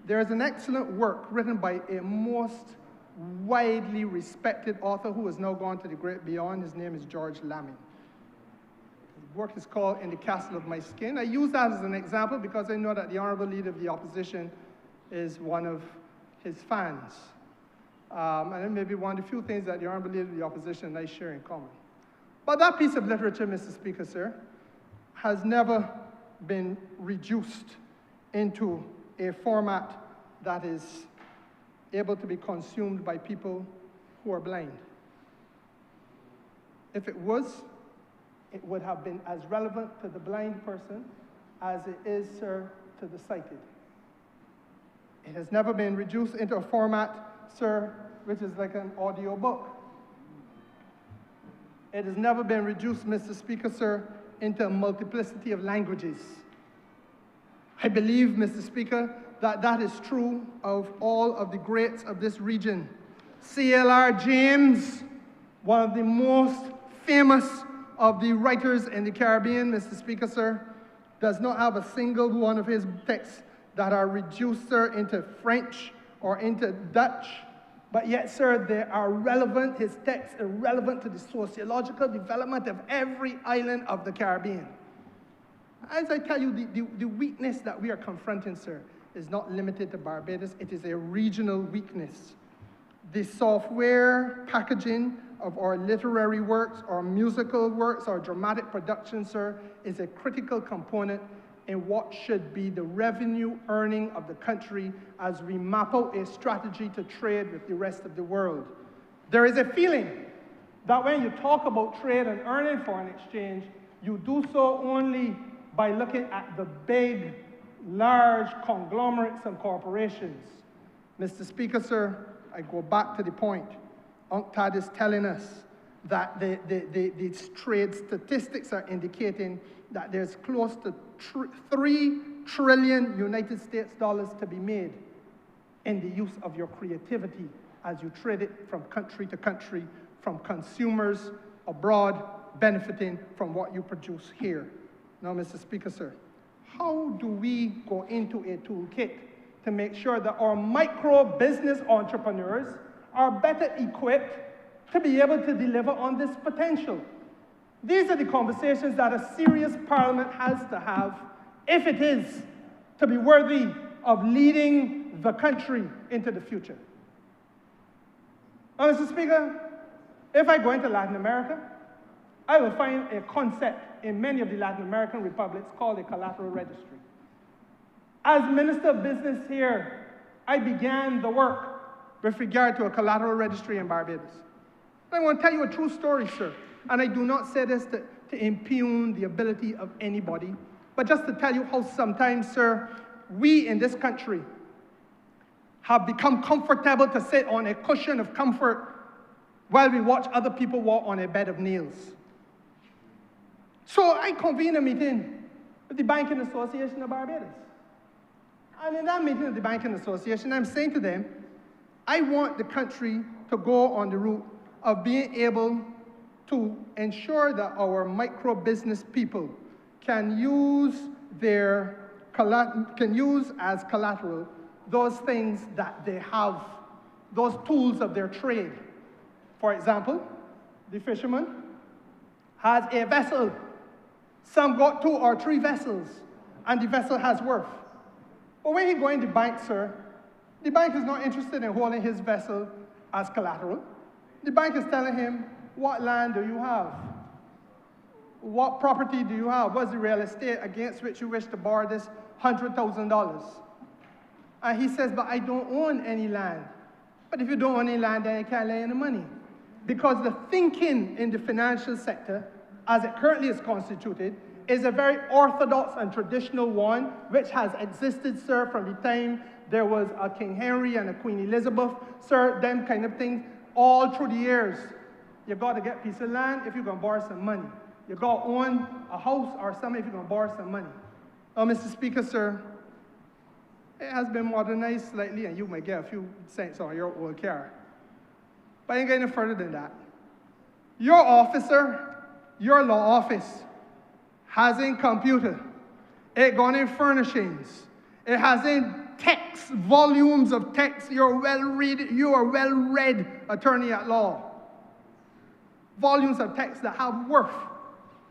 There is an excellent work written by a most widely respected author who has now gone to the great beyond. His name is George Lamin. His work is called In the Castle of My Skin. I use that as an example because I know that the Honourable Leader of the Opposition is one of his fans. And it may be one of the few things that the Honourable Leader of the Opposition and I share in common. But that piece of literature, Mr. Speaker, sir, has never been reduced into a format that is able to be consumed by people who are blind. If it was, it would have been as relevant to the blind person as it is, sir, to the sighted. It has never been reduced into a format, sir, which is like an audio book. It has never been reduced, Mr. Speaker, sir, into a multiplicity of languages. I believe, Mr. Speaker, that that is true of all of the greats of this region. C.L.R. James, one of the most famous of the writers in the Caribbean, Mr. Speaker, sir, does not have a single one of his texts that are reduced, sir, into French or into Dutch. But yet, sir, they are relevant, his texts are relevant to the sociological development of every island of the Caribbean. As I tell you, the weakness that we are confronting, sir, is not limited to Barbados. It is a regional weakness. The software packaging of our literary works, our musical works, our dramatic productions, sir, is a critical component in what should be the revenue earning of the country as we map out a strategy to trade with the rest of the world. There is a feeling that when you talk about trade and earning foreign exchange, you do so only by looking at the big, large conglomerates and corporations. Mr. Speaker, sir, I go back to the point. UNCTAD is telling us that the trade statistics are indicating that there's close to 3 trillion United States dollars to be made in the use of your creativity as you trade it from country to country, from consumers abroad benefiting from what you produce here. Now, Mr. Speaker, sir, how do we go into a toolkit to make sure that our micro business entrepreneurs are better equipped to be able to deliver on this potential? These are the conversations that a serious parliament has to have if it is to be worthy of leading the country into the future. Now, Mr. Speaker, if I go into Latin America, I will find a concept in many of the Latin American republics called a collateral registry. As Minister of Business here, I began the work with regard to a collateral registry in Barbados. I want to tell you a true story, sir. And I do not say this to impugn the ability of anybody, but just to tell you how sometimes, sir, we in this country have become comfortable to sit on a cushion of comfort while we watch other people walk on a bed of nails. So I convened a meeting with the Banking Association of Barbados. And in that meeting of the Banking Association, I'm saying to them, I want the country to go on the route of being able to ensure that our micro business people can use as collateral those things that they have, those tools of their trade. For example, the fisherman has a vessel. Some got 2 or 3 vessels, and the vessel has worth. But when he goes in the bank, sir, the bank is not interested in holding his vessel as collateral. The bank is telling him, what land do you have? What property do you have? What's the real estate against which you wish to borrow this $100,000? And he says, but I don't own any land. But if you don't own any land, then you can't lend any money. Because the thinking in the financial sector, as it currently is constituted, is a very orthodox and traditional one, which has existed, sir, from the time there was a King Henry and a Queen Elizabeth, sir, them kind of things, all through the years. You got to get a piece of land if you're going to borrow some money. You got to own a house or something if you're going to borrow some money. Now, Mr. Speaker, sir, it has been modernized slightly, and you might get a few cents on your old car. But I ain't going any further than that. Your officer, your law office, has in computer, it gone in furnishings, it has in text, volumes of text. You are well-read attorney at law. Volumes of text that have worth.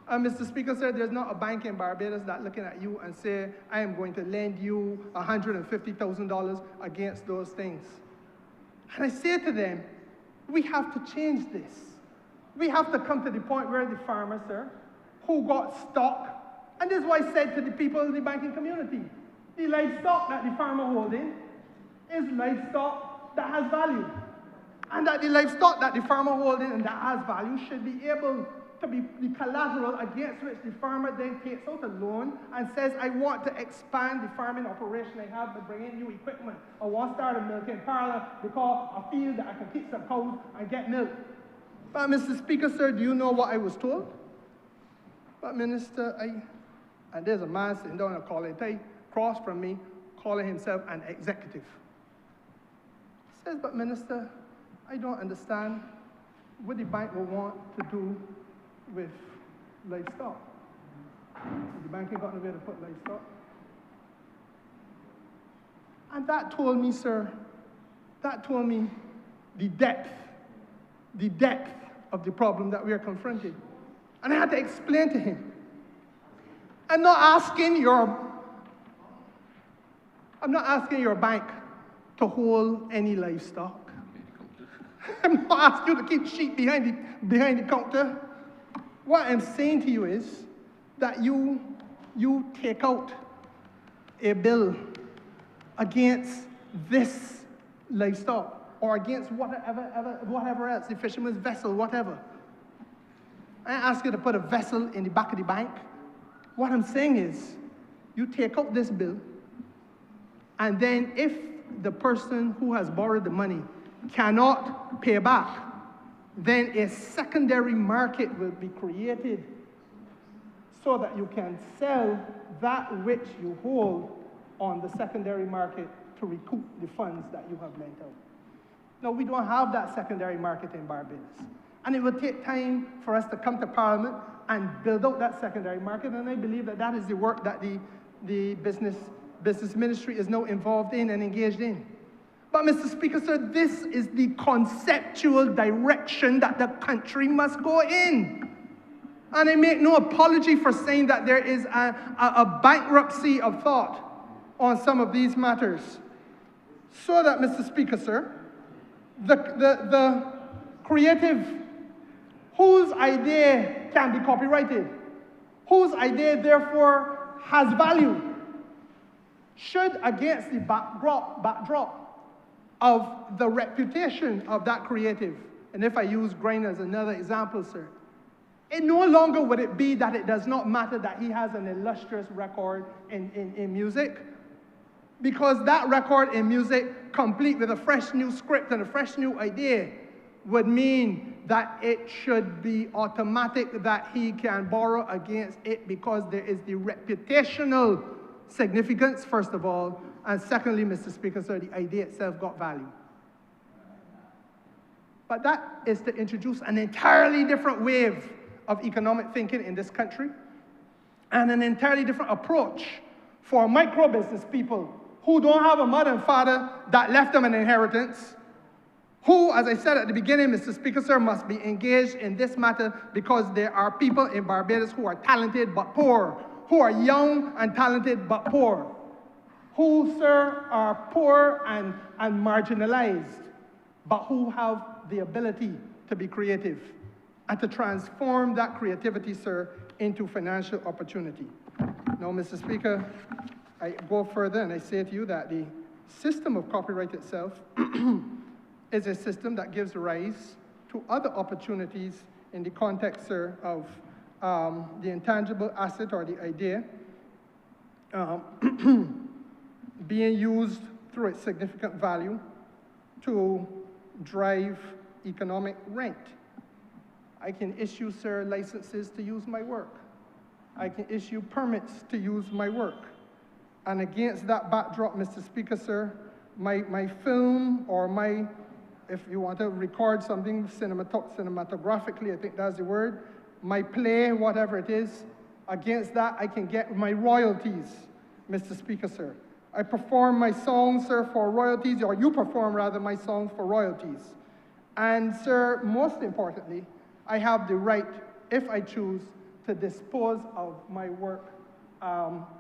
Mr. Speaker, sir, there's not a bank in Barbados that's looking at you and say, I am going to lend you $150,000 against those things. And I say to them, we have to change this. We have to come to the point where the farmer, sir, who got stock, and this is what I said to the people in the banking community, the livestock that the farmer holding is livestock that has value. And that the livestock that the farmer holding and that has value should be able to be the collateral against which the farmer then takes out a loan and says, I want to expand the farming operation I have by bringing new equipment. I want to start a milking parlor because I feel that I can keep some cows and get milk. But Mr. Speaker, sir, do you know what I was told? But Minister, and there's a man sitting down in a collar tie across from me calling himself an executive. He says, but Minister, I don't understand what the bank will want to do with livestock. The bank ain't got nowhere to put livestock. And that told me, sir, that told me the depth of the problem that we are confronted. And I had to explain to him. I'm not asking your bank to hold any livestock. I'm not asking you to keep sheep behind the counter. What I'm saying to you is that you take out a bill against this livestock or against whatever else, the fisherman's vessel, whatever. I ask you to put a vessel in the back of the bank. What I'm saying is, you take out this bill, and then if the person who has borrowed the money cannot pay back, then a secondary market will be created so that you can sell that which you hold on the secondary market to recoup the funds that you have lent out. No, we don't have that secondary market in Barbados. And it will take time for us to come to Parliament and build out that secondary market, and I believe that that is the work that the business ministry is now involved in and engaged in. But Mr. Speaker, sir, this is the conceptual direction that the country must go in. And I make no apology for saying that there is a bankruptcy of thought on some of these matters. So that, Mr. Speaker, sir, the creative, whose idea can be copyrighted, whose idea therefore has value, should, against the backdrop of the reputation of that creative, and if I use Grain as another example, sir, it no longer would it be that it does not matter that he has an illustrious record in music, because that record in music, complete with a fresh new script and a fresh new idea, would mean that it should be automatic that he can borrow against it because there is the reputational significance, first of all, and secondly, Mr. Speaker, sir, the idea itself got value. But that is to introduce an entirely different wave of economic thinking in this country and an entirely different approach for micro-business people who don't have a mother and father that left them an inheritance, who, as I said at the beginning, Mr. Speaker, sir, must be engaged in this matter because there are people in Barbados who are talented but poor, who are young and talented but poor, who, sir, are poor and marginalized, but who have the ability to be creative and to transform that creativity, sir, into financial opportunity. Now, Mr. Speaker, I go further and I say to you that the system of copyright itself is a system that gives rise to other opportunities in the context, sir, of the intangible asset or the idea being used through its significant value to drive economic rent. I can issue, sir, licenses to use my work. I can issue permits to use my work. And against that backdrop, Mr. Speaker, sir, my film or my, if you want to record something cinematographically, I think that's the word, my play, whatever it is, against that I can get my royalties, Mr. Speaker, sir. I perform my songs, sir, for royalties, or you perform, rather, my songs for royalties. And, sir, most importantly, I have the right, if I choose, to dispose of my work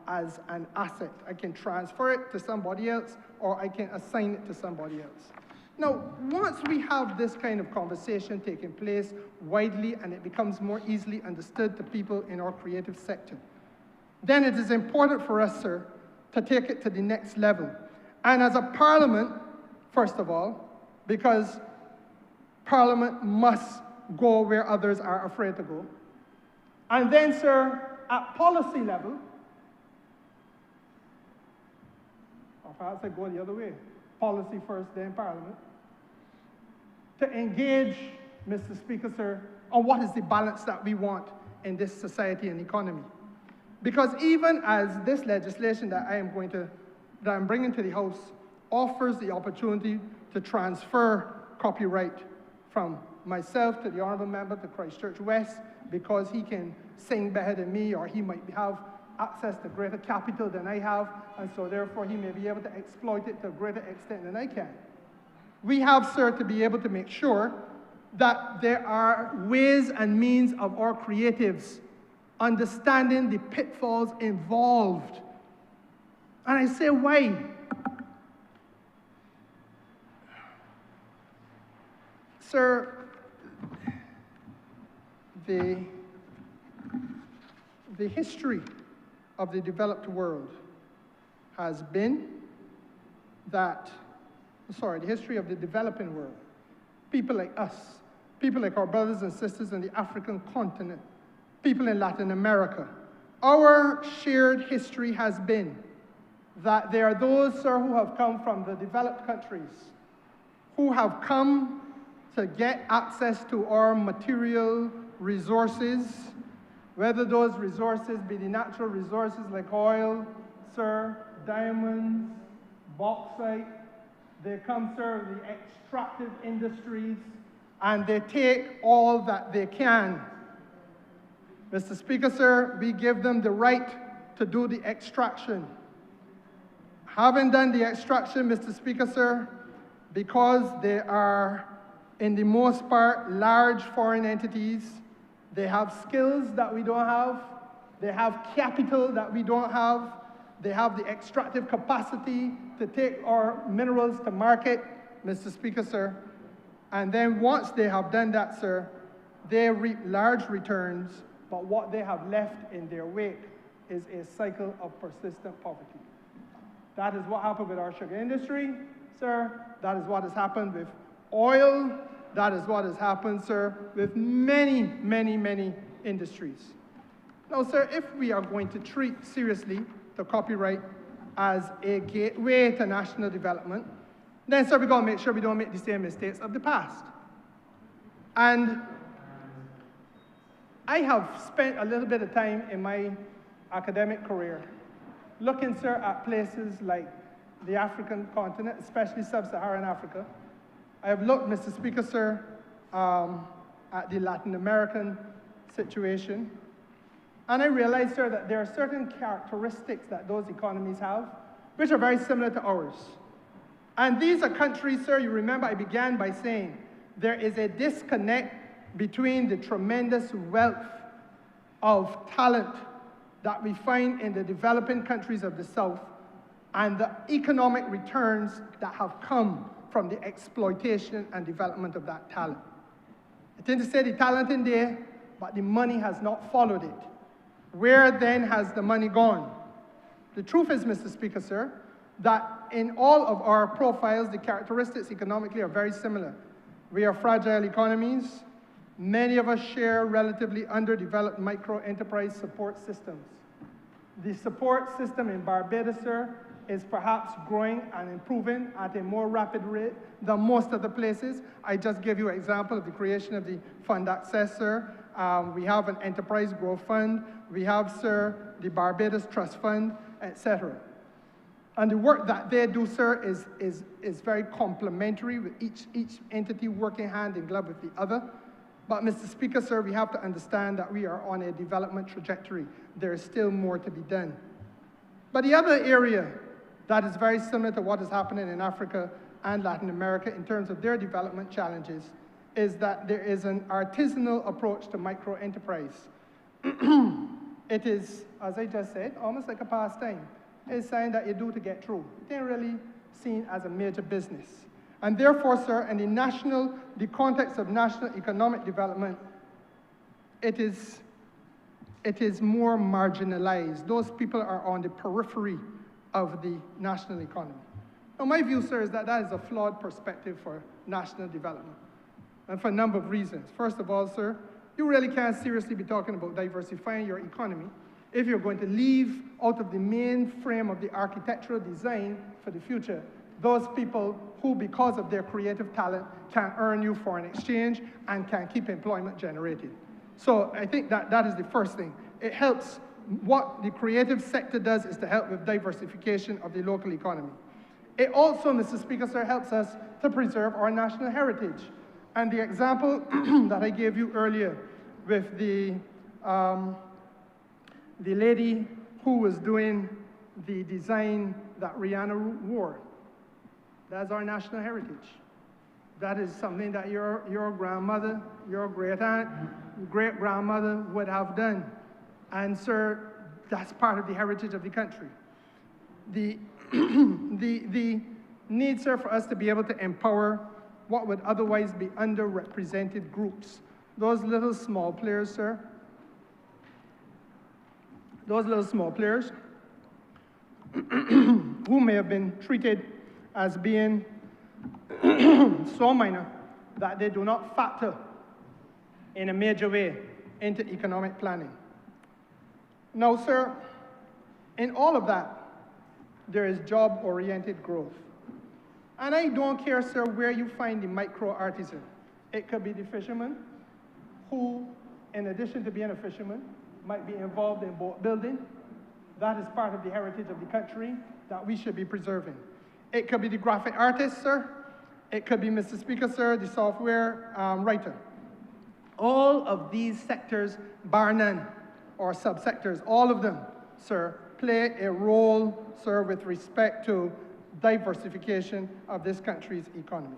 as an asset. I can transfer it to somebody else, or I can assign it to somebody else. Now, once we have this kind of conversation taking place widely and it becomes more easily understood to people in our creative sector, then it is important for us, sir, to take it to the next level. And as a parliament, first of all, because parliament must go where others are afraid to go. And then, sir, at policy level, or perhaps I go the other way, policy first, then parliament, to engage, Mr. Speaker, sir, on what is the balance that we want in this society and economy. Because even as this legislation that I'm bringing to the House offers the opportunity to transfer copyright from myself to the Honourable Member to Christchurch West, because he can sing better than me, or he might have access to greater capital than I have, and so therefore he may be able to exploit it to a greater extent than I can. We have, sir, to be able to make sure that there are ways and means of our creatives understanding the pitfalls involved. And I say, why? Sir, the history of the developed world has been that, the history of the developing world, people like us, people like our brothers and sisters in the African continent, people in Latin America, our shared history has been that there are those, sir, who have come from the developed countries, who have come to get access to our material resources, whether those resources be the natural resources like oil, sir, diamonds, bauxite. They come, sir, the extractive industries, and they take all that they can. Mr. Speaker, sir, we give them the right to do the extraction. Having done the extraction, Mr. Speaker, sir, because they are, in the most part, large foreign entities, they have skills that we don't have, they have capital that we don't have, they have the extractive capacity to take our minerals to market, Mr. Speaker, sir. And then once they have done that, sir, they reap large returns, but what they have left in their wake is a cycle of persistent poverty. That is what happened with our sugar industry, sir. That is what has happened with oil. That is what has happened, sir, with many, many, many industries. Now, sir, if we are going to treat seriously the copyright as a gateway to national development, then, sir, we're going to make sure we don't make the same mistakes of the past. And I have spent a little bit of time in my academic career looking, sir, at places like the African continent, especially sub-Saharan Africa. I have looked, Mr. Speaker, sir, at the Latin American situation. And I realized, sir, that there are certain characteristics that those economies have, which are very similar to ours. And these are countries, sir, you remember I began by saying, there is a disconnect between the tremendous wealth of talent that we find in the developing countries of the South and the economic returns that have come from the exploitation and development of that talent. I tend to say the talent in there, but the money has not followed it. Where then has the money gone? The truth is, Mr. Speaker, sir, that in all of our profiles, the characteristics economically are very similar. We are fragile economies. Many of us share relatively underdeveloped micro-enterprise support systems. The support system in Barbados, sir, is perhaps growing and improving at a more rapid rate than most of the places. I just gave you an example of the creation of the fund access, sir. We have an enterprise growth fund. We have, sir, the Barbados Trust Fund, etc. And the work that they do, sir, is very complementary, with each entity working hand in glove with the other. But, Mr. Speaker, sir, we have to understand that we are on a development trajectory. There is still more to be done. But the other area that is very similar to what is happening in Africa and Latin America in terms of their development challenges is that there is an artisanal approach to micro-enterprise. It is, as I just said, almost like a pastime. It's something that you do to get through. It ain't really seen as a major business. And therefore, sir, in the context of national economic development, it is more marginalized. Those people are on the periphery of the national economy. Now, my view, sir, is that that is a flawed perspective for national development, and for a number of reasons. First of all, sir, you really can't seriously be talking about diversifying your economy if you're going to leave out of the main frame of the architectural design for the future those people who, because of their creative talent, can earn you foreign exchange and can keep employment generated. So I think that is the first thing. It helps. What the creative sector does is to help with diversification of the local economy. It also, Mr. Speaker, sir, helps us to preserve our national heritage. And the example that I gave you earlier with the lady who was doing the design that Rihanna wore, that's our national heritage. That is something that your grandmother, your great-aunt, great-grandmother would have done. And, sir, that's part of the heritage of the country. The need, sir, for us to be able to empower what would otherwise be underrepresented groups. Those little small players, sir, those little small players who may have been treated as being so minor that they do not factor in a major way into economic planning. Now, sir, in all of that, there is job-oriented growth. And I don't care, sir, where you find the micro-artisan. It could be the fisherman who, in addition to being a fisherman, might be involved in boat building. That is part of the heritage of the country that we should be preserving. It could be the graphic artist, sir. It could be, Mr. Speaker, sir, the software writer. All of these sectors, bar none, or subsectors, all of them, sir, play a role, sir, with respect to diversification of this country's economy.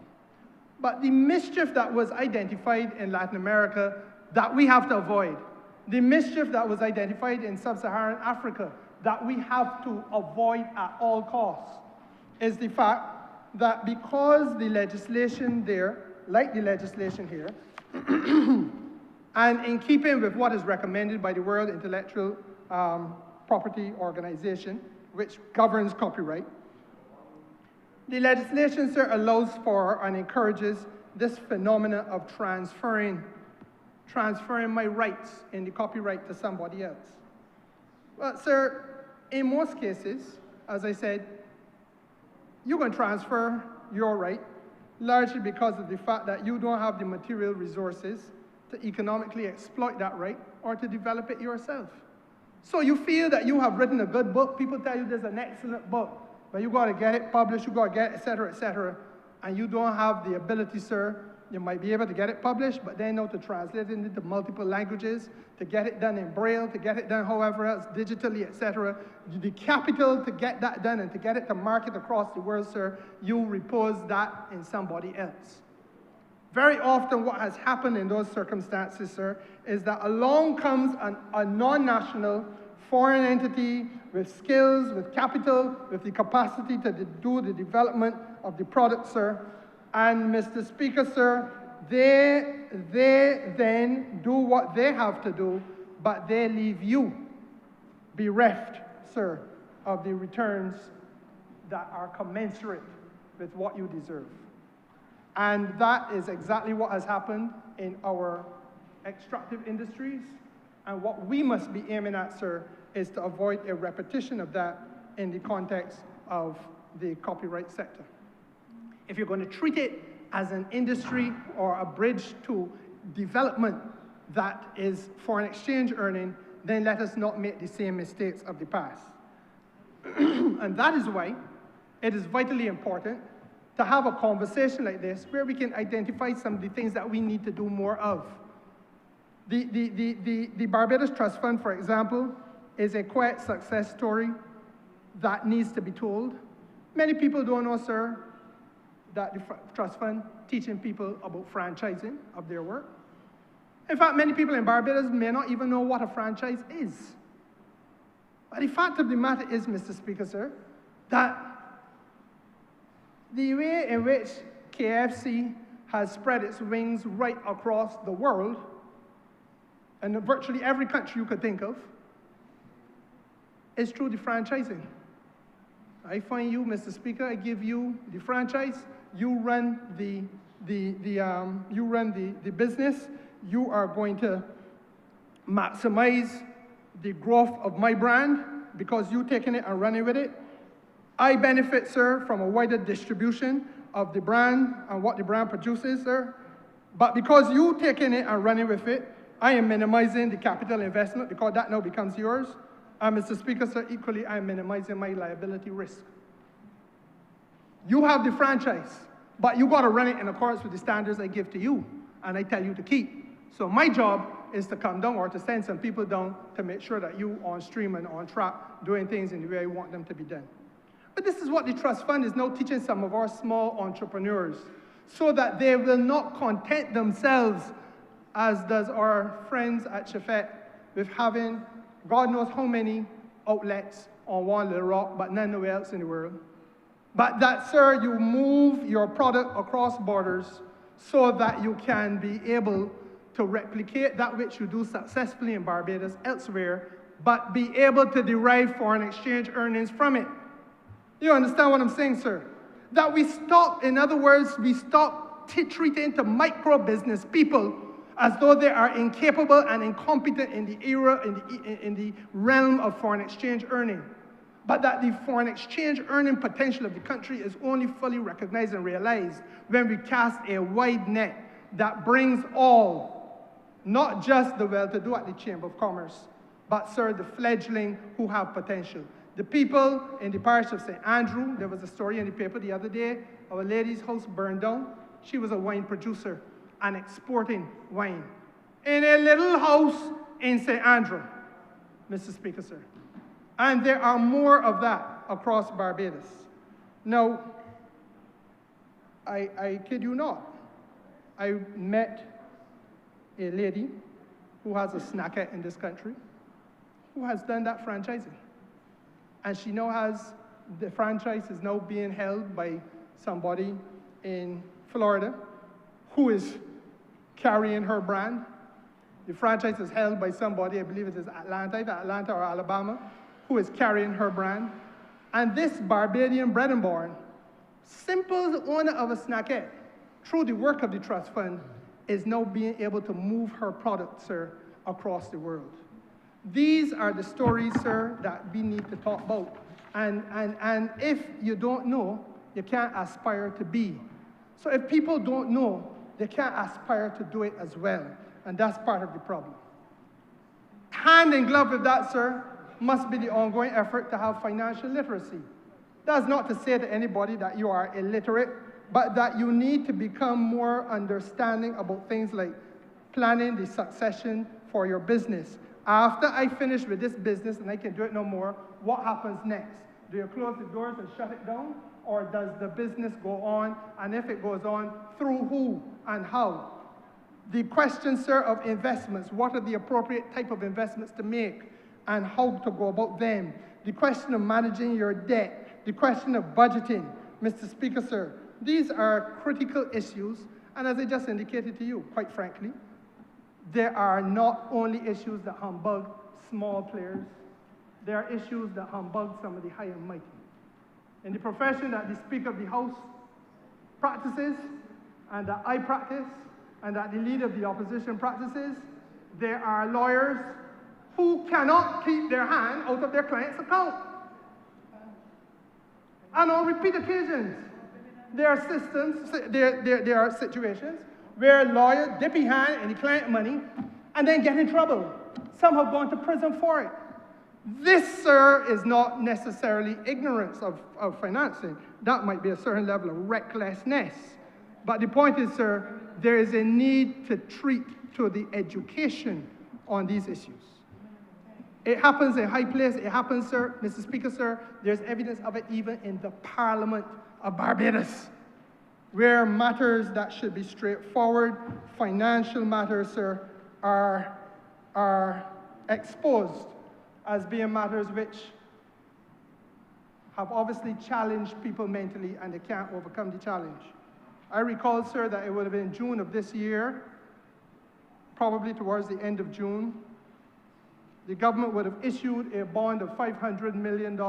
But the mischief that was identified in Latin America that we have to avoid, the mischief that was identified in sub-Saharan Africa that we have to avoid at all costs, is the fact that because the legislation there, like the legislation here, and in keeping with what is recommended by the World Intellectual Property Organization, which governs copyright, the legislation, sir, allows for and encourages this phenomena of transferring my rights in the copyright to somebody else. Well, sir, in most cases, as I said, you're going to transfer your right largely because of the fact that you don't have the material resources to economically exploit that right or to develop it yourself. So you feel that you have written a good book, people tell you there's an excellent book, but you got to get it published, you got to get it, et cetera, and you don't have the ability, sir. You might be able to get it published, but then to translate it into multiple languages, to get it done in Braille, to get it done however else, digitally, et cetera. The capital to get that done and to get it to market across the world, sir, you repose that in somebody else. Very often what has happened in those circumstances, sir, is that along comes a non-national foreign entity with skills, with capital, with the capacity to do the development of the product, sir. And Mr. Speaker, sir, they then do what they have to do, but they leave you bereft, sir, of the returns that are commensurate with what you deserve. And that is exactly what has happened in our extractive industries. And what we must be aiming at, sir, is to avoid a repetition of that in the context of the copyright sector. If you're going to treat it as an industry or a bridge to development that is foreign exchange earning, then let us not make the same mistakes of the past. And that is why it is vitally important to have a conversation like this where we can identify some of the things that we need to do more of. The Barbados Trust Fund, for example, is a quiet success story that needs to be told. Many people don't know, sir, that the Trust Fund teaching people about franchising of their work. In fact, many people in Barbados may not even know what a franchise is. But the fact of the matter is, Mr. Speaker, sir, that the way in which KFC has spread its wings right across the world, and virtually every country you could think of, is through the franchising. I find you, Mr. Speaker, I give you the franchise, you run the business, you are going to maximize the growth of my brand because you're taking it and running with it. I benefit, sir, from a wider distribution of the brand and what the brand produces, sir. But because you're taking it and running with it, I am minimizing the capital investment because that now becomes yours. And Mr. Speaker, sir, equally, I am minimizing my liability risk. You have the franchise, but you got to run it in accordance with the standards I give to you and I tell you to keep. So my job is to come down or to send some people down to make sure that you on stream and on track doing things in the way I want them to be done. But this is what the Trust Fund is now teaching some of our small entrepreneurs so that they will not content themselves, as does our friends at Chefette, with having God knows how many outlets on one little rock, but nowhere else in the world. But that, sir, you move your product across borders so that you can be able to replicate that which you do successfully in Barbados elsewhere, but be able to derive foreign exchange earnings from it. You understand what I'm saying, sir? That we stop, in other words, we stop treating to micro business people as though they are incapable and incompetent in the era, in the realm of foreign exchange earning. But that the foreign exchange earning potential of the country is only fully recognized and realized when we cast a wide net that brings all, not just the well-to-do at the Chamber of Commerce, but, sir, the fledgling who have potential. The people in the parish of St. Andrew, there was a story in the paper the other day, our lady's house burned down. She was a wine producer and exporting wine in a little house in St. Andrew, Mr. Speaker, sir. And there are more of that across Barbados. Now, I kid you not, I met a lady who has a snacker in this country who has done that franchising. And she now has, the franchise is now being held by somebody in Florida who is carrying her brand. The franchise is held by somebody, I believe it is Atlanta or Alabama, who is carrying her brand. And this Barbadian bred and born, simple owner of a snackette, through the work of the Trust Fund, is now being able to move her product, sir, across the world. These are the stories, sir, that we need to talk about. And if you don't know, you can't aspire to be. So if people don't know, they can't aspire to do it as well. And that's part of the problem. Hand in glove with that, sir, must be the ongoing effort to have financial literacy. That's not to say to anybody that you are illiterate, but that you need to become more understanding about things like planning the succession for your business. After I finish with this business and I can do it no more, what happens next? Do you close the doors and shut it down? Or does the business go on? And if it goes on, through who and how? The question, sir, of investments, what are the appropriate type of investments to make and how to go about them? The question of managing your debt, the question of budgeting, Mr. Speaker, sir, these are critical issues. And as I just indicated to you, quite frankly, there are not only issues that humbug small players, there are issues that humbug some of the high and mighty. in the profession that the Speaker of the House practices, and that I practice, and that the Leader of the Opposition practices, there are lawyers who cannot keep their hand out of their client's account. And on repeat occasions, there are situations where lawyers dip a hand in the client money and then get in trouble. Some have gone to prison for it. This, sir, is not necessarily ignorance of financing. That might be a certain level of recklessness. But the point is, sir, there is a need to treat to the education on these issues. It happens in high place. It happens, sir, Mr. Speaker, sir. There's evidence of it even in the Parliament of Barbados, where matters that should be straightforward, financial matters, sir, are exposed as being matters which have obviously challenged people mentally and they can't overcome the challenge. I recall, sir, that it would have been June of this year, probably towards the end of June, the government would have issued a bond of $500 million.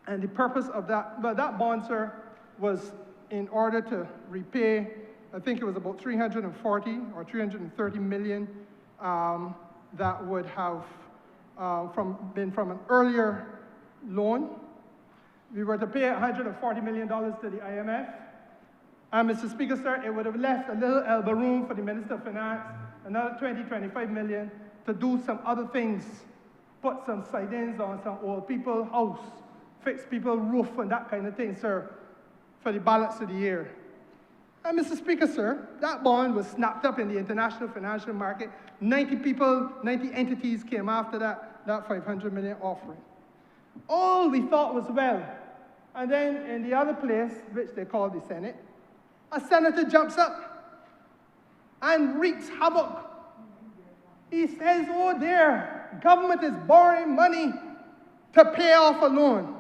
And the purpose of that, well, that bond, sir, was in order to repay, I think it was about 340 or 330 million that would have been from an earlier loan. We were to pay $140 million to the IMF. And Mr. Speaker, sir, it would have left a little elbow room for the Minister of Finance, another 25 million, to do some other things, put some sidings on some old people's house, fix people's roof and that kind of thing, sir, for the balance of the year. And Mr. Speaker, sir, that bond was snapped up in the international financial market. 90 entities came after that 500 million offering. All we thought was well. And then in the other place, which they call the Senate, a senator jumps up and wreaks havoc. He says, oh dear, government is borrowing money to pay off a loan.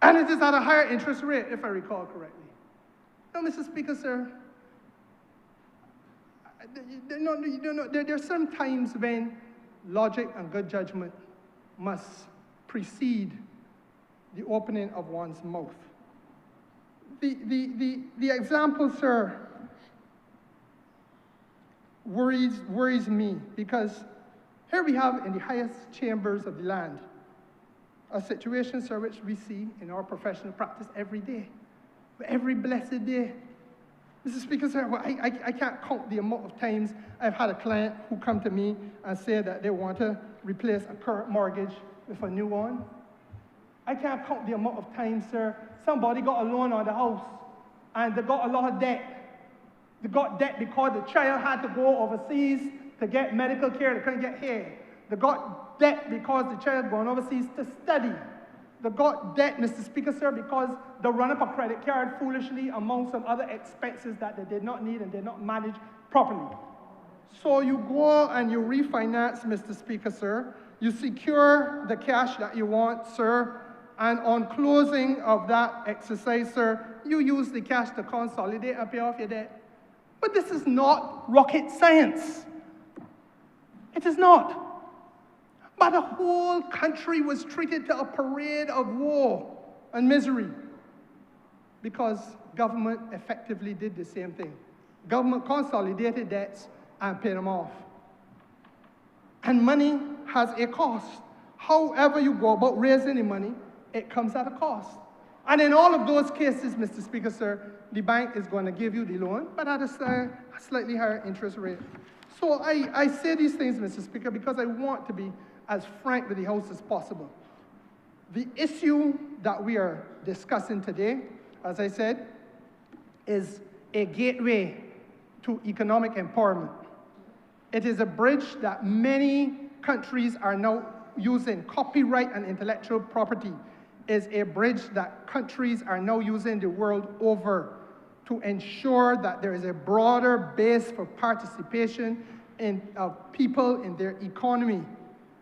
And it is at a higher interest rate, if I recall correctly. Now, Mr. Speaker, sir, there are some times when logic and good judgment must precede the opening of one's mouth. The example, sir, worries me, because here we have in the highest chambers of the land a situation, sir, which we see in our professional practice every day, every blessed day. Mr. Speaker, sir, well, I can't count the amount of times I've had a client who come to me and say that they want to replace a current mortgage with a new one. I can't count the amount of times, sir, somebody got a loan on the house and they got a lot of debt. They got debt because the child had to go overseas to get medical care. They couldn't get here. They got debt because the child gone overseas to study. They got debt, Mr. Speaker, sir, because they run up a credit card foolishly among some other expenses that they did not need and did not manage properly. So you go and you refinance, Mr. Speaker, sir. You secure the cash that you want, sir. And on closing of that exercise, sir, you use the cash to consolidate and pay off your debt. But this is not rocket science. It is not. But the whole country was treated to a parade of woe and misery because government effectively did the same thing. Government consolidated debts and paid them off. And money has a cost. However you go about raising the money, it comes at a cost. And in all of those cases, Mr. Speaker, sir, the bank is going to give you the loan, but at a slightly higher interest rate. So I say these things, Mr. Speaker, because I want to be as frank with the House as possible. The issue that we are discussing today, as I said, is a gateway to economic empowerment. It is a bridge that many countries are now using. Copyright and intellectual property is a bridge that countries are now using the world over to ensure that there is a broader base for participation of people in their economy,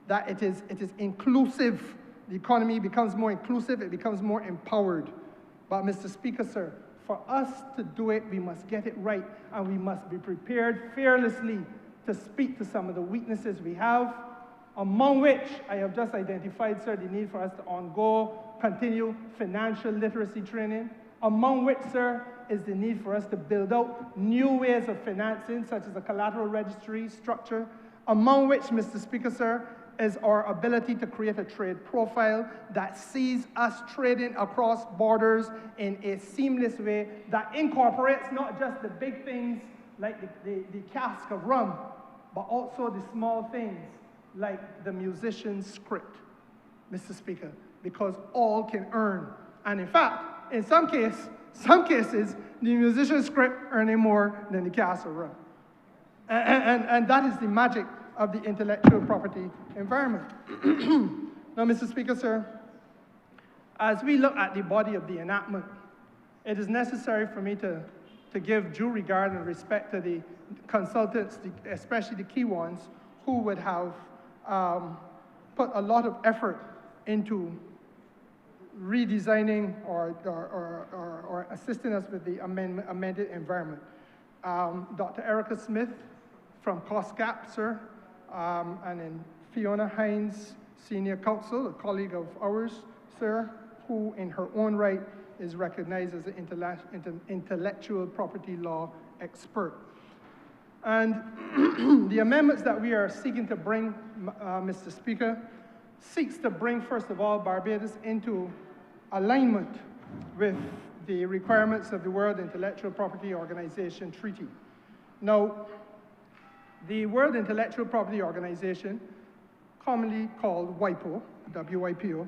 that it is inclusive. The economy becomes more inclusive, it becomes more empowered. But Mr. Speaker, sir, for us to do it, we must get it right, and we must be prepared fearlessly to speak to some of the weaknesses we have among which I have just identified, sir, the need for us to continue financial literacy training, among which, sir, is the need for us to build out new ways of financing, such as a collateral registry structure, among which, Mr. Speaker, sir, is our ability to create a trade profile that sees us trading across borders in a seamless way that incorporates not just the big things like the cask of rum, but also the small things like the musician's script, Mr. Speaker, because all can earn. And in fact, in some cases, the musician's script earning more than the cask of rum. And that is the magic of the intellectual property environment. Now, Mr. Speaker, sir, as we look at the body of the enactment, it is necessary for me to give due regard and respect to the consultants, especially the key ones, who would have put a lot of effort into redesigning or assisting us with the amended environment. Dr. Erica Smith from COSCAP, sir, and then Fiona Hines, senior counsel, a colleague of ours, sir, who in her own right is recognized as an intellectual property law expert. And the amendments that we are seeking to bring, Mr. Speaker, seeks to bring, first of all, Barbados into alignment with the requirements of the World Intellectual Property Organization Treaty. Now, the World Intellectual Property Organization, commonly called WIPO, WIPO,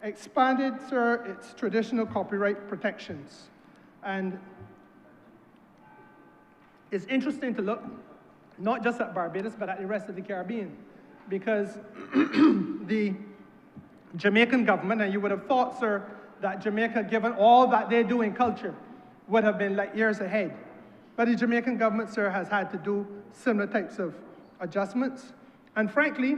expanded, sir, its traditional copyright protections. And it's interesting to look not just at Barbados, but at the rest of the Caribbean, because the Jamaican government, and you would have thought, sir, that Jamaica, given all that they do in culture, would have been like years ahead. But the Jamaican government, sir, has had to do similar types of adjustments. And frankly,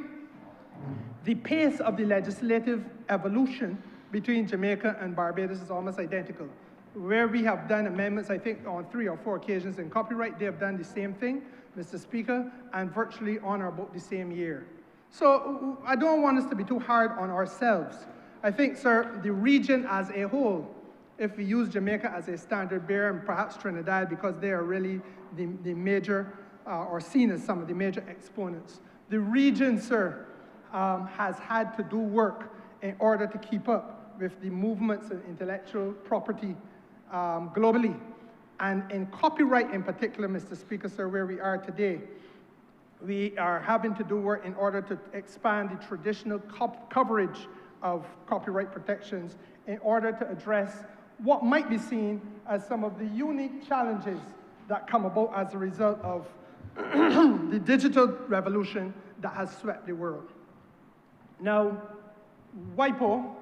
the pace of the legislative evolution between Jamaica and Barbados is almost identical. Where we have done amendments, I think, on 3 or 4 occasions in copyright, they have done the same thing, Mr. Speaker, and virtually on or about the same year. So I don't want us to be too hard on ourselves. I think, sir, the region as a whole, if we use Jamaica as a standard bearer, and perhaps Trinidad, because they are really the major, or seen as some of the major exponents, the region, sir, has had to do work in order to keep up with the movements in intellectual property globally. And in copyright in particular, Mr. Speaker, sir, where we are today, we are having to do work in order to expand the traditional coverage of copyright protections in order to address what might be seen as some of the unique challenges that come about as a result of the digital revolution that has swept the world. Now, WIPO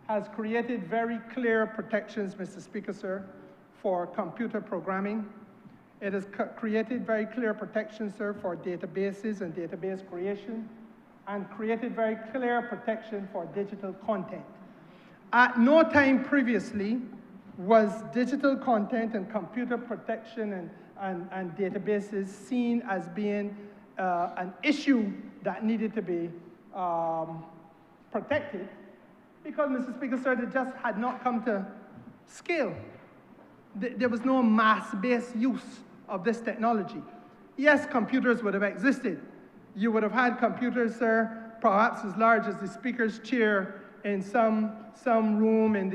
has created very clear protections, Mr. Speaker, sir, for computer programming. It has created very clear protections, sir, for databases and database creation, and created very clear protection for digital content. At no time previously was digital content and computer protection and databases seen as being an issue that needed to be protected, because, Mr. Speaker, sir, it just had not come to scale. There was no mass-based use of this technology. Yes, computers would have existed. You would have had computers, sir, perhaps as large as the Speaker's chair in some room in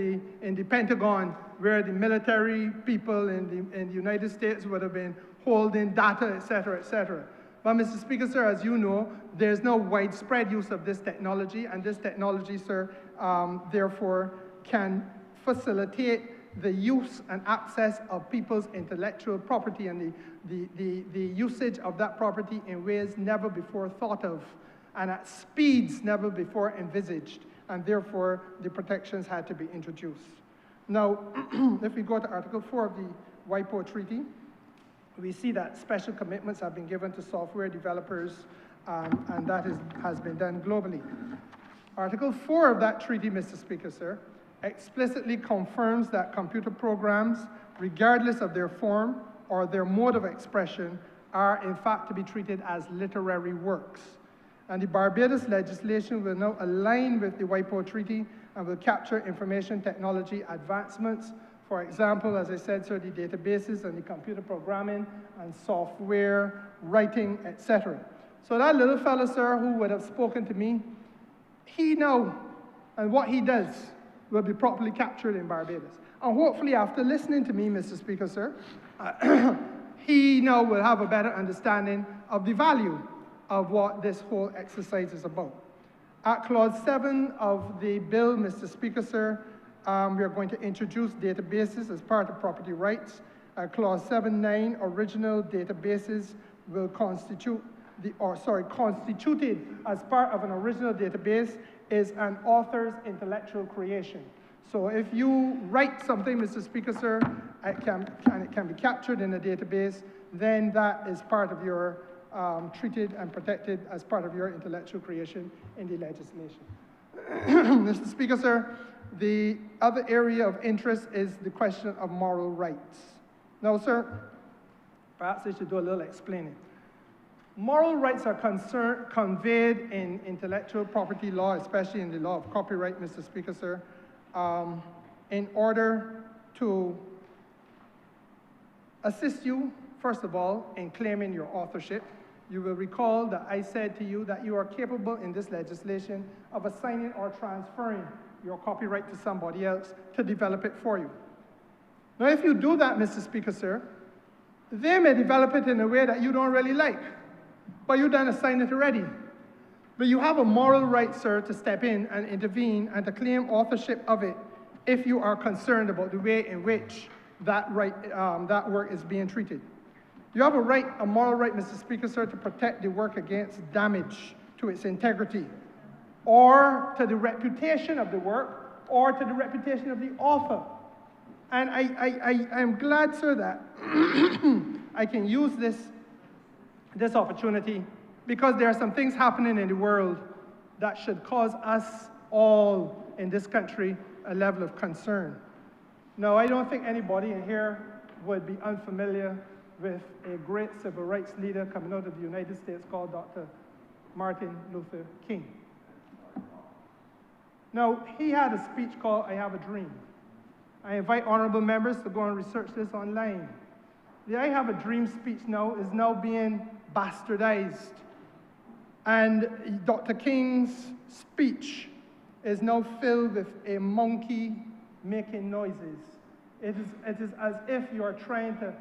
the Pentagon, where the military people in the United States would have been holding data, et cetera, et cetera. But, Mr. Speaker, sir, as you know, there's no widespread use of this technology, and this technology, sir, therefore can facilitate the use and access of people's intellectual property and the usage of that property in ways never before thought of and at speeds never before envisaged, and therefore the protections had to be introduced. Now, if we go to Article 4 of the WIPO Treaty, we see that special commitments have been given to software developers, and that has been done globally. Article 4 of that treaty, Mr. Speaker, sir, explicitly confirms that computer programs, regardless of their form or their mode of expression, are in fact to be treated as literary works. And the Barbados legislation will now align with the WIPO Treaty and will capture information technology advancements. For example, as I said, so the databases and the computer programming and software writing, etc. So that little fellow, sir, who would have spoken to me, he know, and what he does will be properly captured in Barbados. And hopefully after listening to me, Mr. Speaker, sir, he now will have a better understanding of the value of what this whole exercise is about. At Clause 7 of the bill, Mr. Speaker, sir, we are going to introduce databases as part of property rights. Clause 7.9, original databases will constituted as part of an original database is an author's intellectual creation. So if you write something, Mr. Speaker, sir, it can be captured in a database, then that is part of your treated and protected as part of your intellectual creation in the legislation. Mr. Speaker, sir, the other area of interest is the question of moral rights. Now, sir, perhaps I should do a little explaining. Moral rights are conveyed in intellectual property law, especially in the law of copyright, Mr. Speaker, sir, in order to assist you, first of all, in claiming your authorship. You will recall that I said to you that you are capable in this legislation of assigning or transferring your copyright to somebody else to develop it for you. Now, if you do that, Mr. Speaker, sir, they may develop it in a way that you don't really like, but you done assigned it already. But you have a moral right, sir, to step in and intervene and to claim authorship of it if you are concerned about the way in which that work is being treated. You have a moral right, Mr. Speaker, sir, to protect the work against damage to its integrity, or to the reputation of the work, or to the reputation of the author. And I'm glad, sir, that I can use this opportunity because there are some things happening in the world that should cause us all in this country a level of concern. Now, I don't think anybody in here would be unfamiliar with a great civil rights leader coming out of the United States called Dr. Martin Luther King. Now, he had a speech called I Have a Dream. I invite honorable members to go and research this online. The I Have a Dream speech now is now being bastardized. And Dr. King's speech is now filled with a monkey making noises. It is as if you are trying to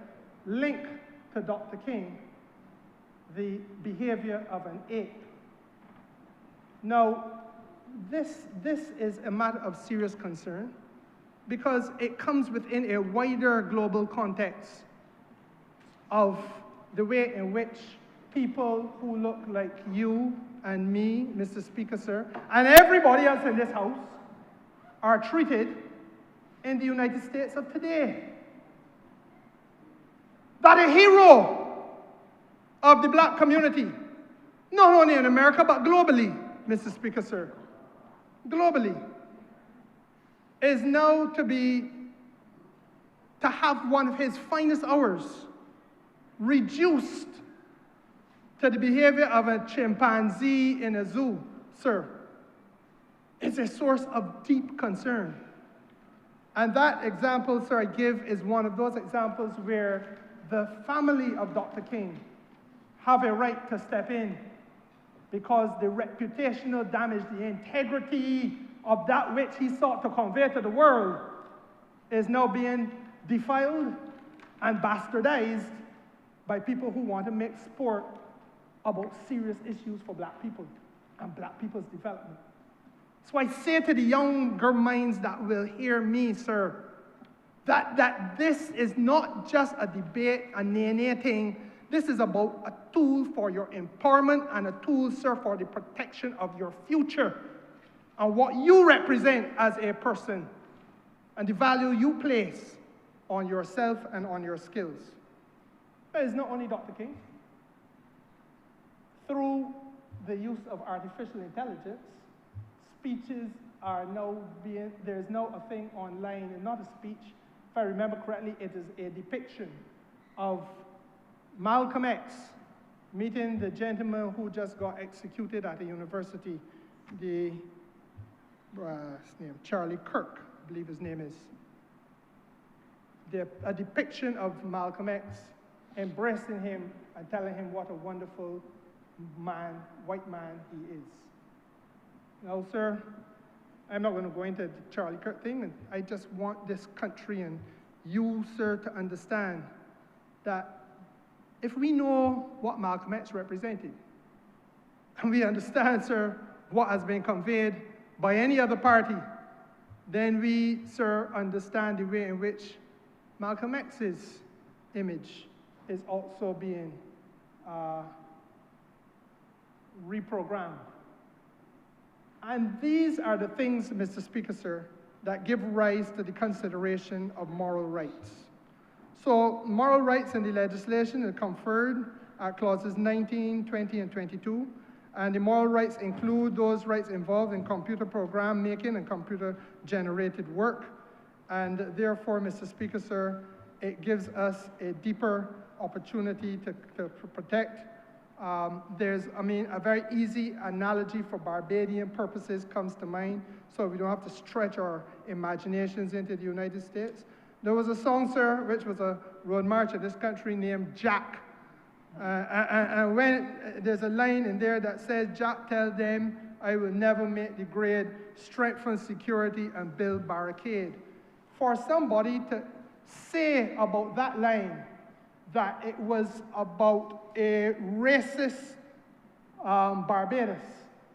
link to Dr. King the behavior of an ape. Now, this is a matter of serious concern because it comes within a wider global context of the way in which people who look like you and me, Mr. Speaker, sir, and everybody else in this house are treated in the United States of today. That a hero of the black community, not only in America, but globally, Mr. Speaker, sir, globally, is now to have one of his finest hours reduced to the behavior of a chimpanzee in a zoo, sir, is a source of deep concern. And that example, sir, I give is one of those examples where the family of Dr. King have a right to step in because the reputational damage, the integrity of that which he sought to convey to the world is now being defiled and bastardized by people who want to make sport about serious issues for black people and black people's development. So I say to the younger minds that will hear me, sir, that this is not just a debate, a nay thing. This is about a tool for your empowerment and a tool, sir, for the protection of your future and what you represent as a person and the value you place on yourself and on your skills. But it's not only Dr. King. Through the use of artificial intelligence, speeches are now there's now a thing online, and not a speech. If I remember correctly, it is a depiction of Malcolm X meeting the gentleman who just got executed at a university, his name, Charlie Kirk, I believe his name is. A depiction of Malcolm X, embracing him and telling him what a wonderful man, white man he is. Now, sir, I'm not going to go into the Charlie Kirk thing, and I just want this country and you, sir, to understand that if we know what Malcolm X represented, and we understand, sir, what has been conveyed by any other party, then we, sir, understand the way in which Malcolm X's image is also being reprogrammed. And these are the things, Mr. Speaker, sir, that give rise to the consideration of moral rights. So moral rights in the legislation are conferred at clauses 19, 20, and 22. And the moral rights include those rights involved in computer program making and computer-generated work. And therefore, Mr. Speaker, sir, it gives us a deeper opportunity to protect. There's, a very easy analogy for Barbadian purposes comes to mind, so we don't have to stretch our imaginations into the United States. There was a song, sir, which was a road march of this country named Jack. And when there's a line in there that says, Jack tell them, I will never make the grade, strengthen security and build barricade. For somebody to say about that line that it was about a racist Barbados,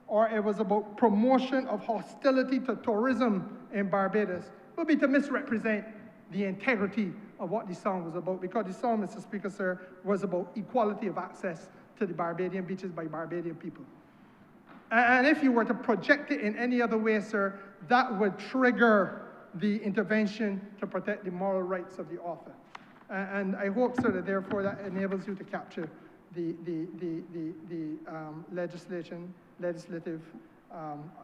or it was about promotion of hostility to tourism in Barbados, would be to misrepresent the integrity of what the song was about, because the song, Mr. Speaker, sir, was about equality of access to the Barbadian beaches by Barbadian people. And if you were to project it in any other way, sir, that would trigger the intervention to protect the moral rights of the author. And I hope, sir, that therefore that enables you to capture the legislative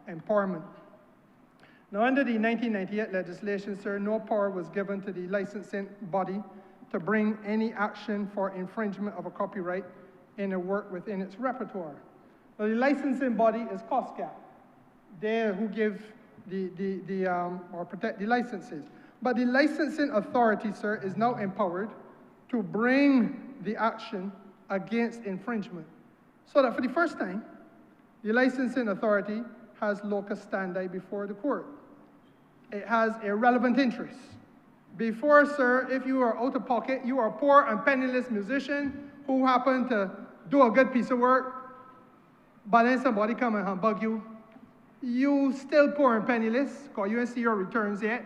empowerment. Now, under the 1998 legislation, sir, no power was given to the licensing body to bring any action for infringement of a copyright in a work within its repertoire. Now, the licensing body is COSCAP. They're who give or protect the licenses. But the licensing authority, sir, is now empowered to bring the action against infringement. So that for the first time, the licensing authority has locus standi before the court. It has a relevant interest. Before, sir, if you are out of pocket, you are a poor and penniless musician who happen to do a good piece of work, but then somebody come and humbug you. You still poor and penniless, because you didn't see your returns yet,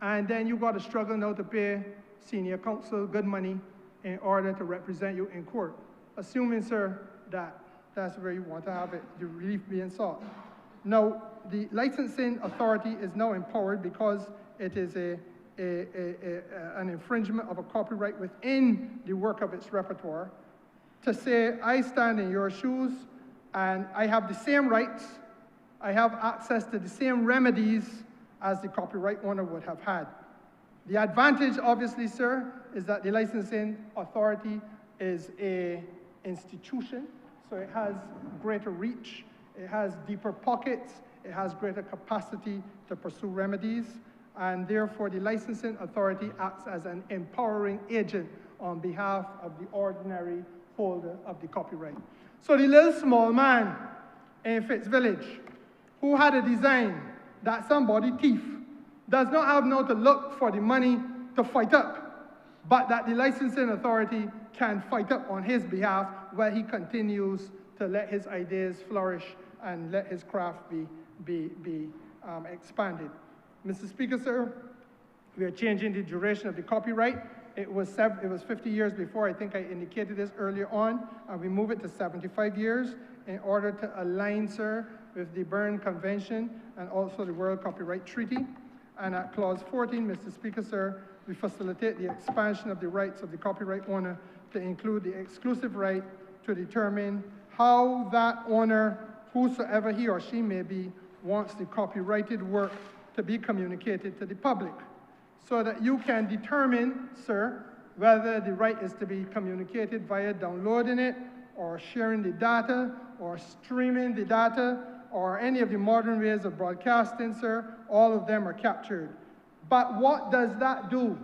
and then you got to struggle now to pay senior counsel good money in order to represent you in court. Assuming, sir, that that's where you want to have it, the relief being sought. Now, the licensing authority is now empowered because it is an infringement of a copyright within the work of its repertoire to say, I stand in your shoes and I have the same rights, I have access to the same remedies as the copyright owner would have had. The advantage, obviously, sir, is that the licensing authority is an institution, so it has greater reach, it has deeper pockets, it has greater capacity to pursue remedies, and therefore the licensing authority acts as an empowering agent on behalf of the ordinary holder of the copyright. So the little small man in Fitz Village who had a design that somebody thief does not have now to look for the money to fight up, but that the licensing authority can fight up on his behalf while he continues to let his ideas flourish and let his craft be expanded. Mr. Speaker, sir, we are changing the duration of the copyright. It was 50 years before, I think I indicated this earlier on, and we move it to 75 years in order to align, sir, with the Berne Convention and also the World Copyright Treaty. And at clause 14, Mr. Speaker, sir, we facilitate the expansion of the rights of the copyright owner to include the exclusive right to determine how that owner, whosoever he or she may be, wants the copyrighted work to be communicated to the public, so that you can determine, sir, whether the right is to be communicated via downloading it, or sharing the data, or streaming the data, or any of the modern ways of broadcasting, sir, all of them are captured. But what does that do?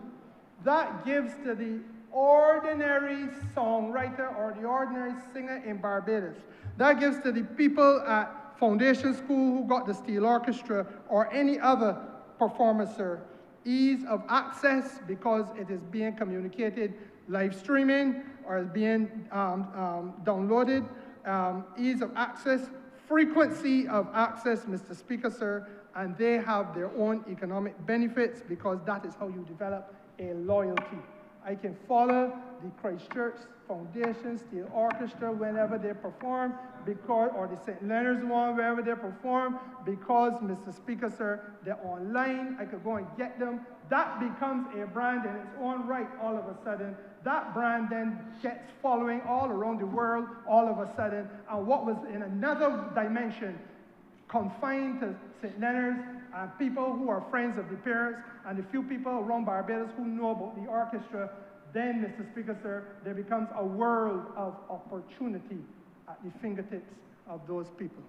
That gives to the ordinary songwriter or the ordinary singer in Barbados, that gives to the people at Foundation School who got the Steel Orchestra or any other performer, sir, ease of access because it is being communicated live streaming or is being downloaded, ease of access, frequency of access, Mr. Speaker, sir, and they have their own economic benefits because that is how you develop a loyalty. I can follow the Christchurch Foundation Steel Orchestra whenever they perform, because, or the St. Leonard's one wherever they perform, because, Mr. Speaker, sir, they're online. I could go and get them. That becomes a brand in its own right all of a sudden. That brand then gets following all around the world all of a sudden. And what was in another dimension confined to St. Leonard's and people who are friends of the parents and the few people around Barbados who know about the orchestra, then, Mr. Speaker, sir, there becomes a world of opportunity at the fingertips of those people.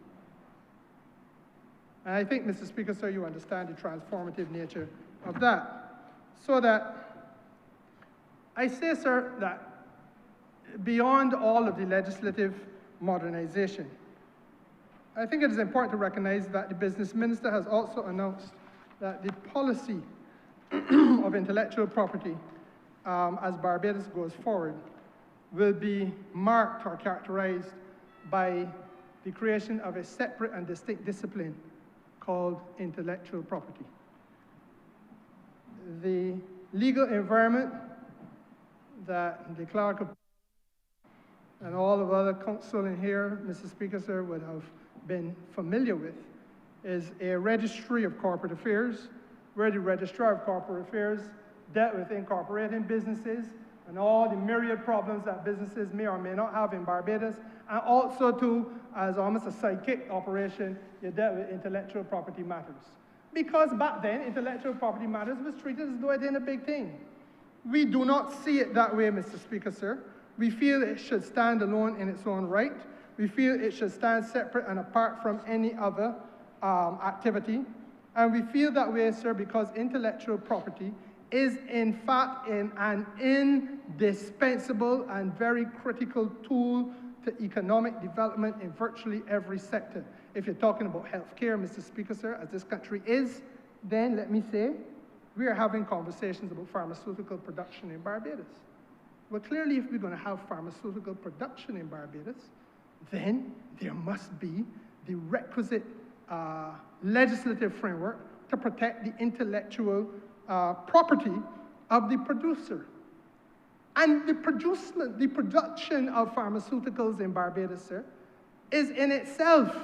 And I think, Mr. Speaker, sir, you understand the transformative nature of that. So that I say, sir, that beyond all of the legislative modernization, I think it is important to recognize that the business minister has also announced that the policy of intellectual property as Barbados goes forward will be marked or characterized by the creation of a separate and distinct discipline called intellectual property. The legal environment that the clerk of and all of other counsel in here, Mr. Speaker, sir, would have been familiar with is a registry of corporate affairs, where the registrar of corporate affairs dealt with incorporating businesses and all the myriad problems that businesses may or may not have in Barbados, and also too, as almost a sidekick operation, you dealt with intellectual property matters. Because back then, intellectual property matters was treated as though it ain't a big thing. We do not see it that way, Mr. Speaker, sir. We feel it should stand alone in its own right. We feel it should stand separate and apart from any other activity. And we feel that way, sir, because intellectual property is in fact an indispensable and very critical tool to economic development in virtually every sector. If you're talking about healthcare, Mr. Speaker, sir, as this country is, then let me say, we are having conversations about pharmaceutical production in Barbados. Well, clearly, if we're going to have pharmaceutical production in Barbados, then there must be the requisite legislative framework to protect the intellectual property of the producer. And the production of pharmaceuticals in Barbados, sir, is in itself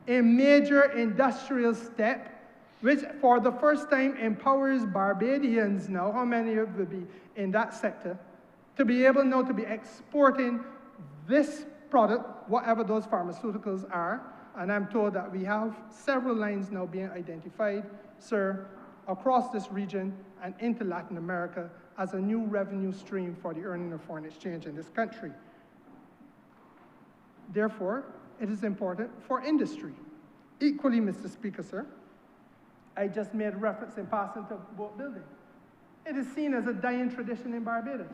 a major industrial step, which for the first time empowers Barbadians now, how many of you will be in that sector, to be able now to be exporting this product, whatever those pharmaceuticals are. And I'm told that we have several lines now being identified, sir, across this region and into Latin America as a new revenue stream for the earning of foreign exchange in this country. Therefore, it is important for industry. Equally, Mr. Speaker, sir, I just made reference in passing to boat building. It is seen as a dying tradition in Barbados.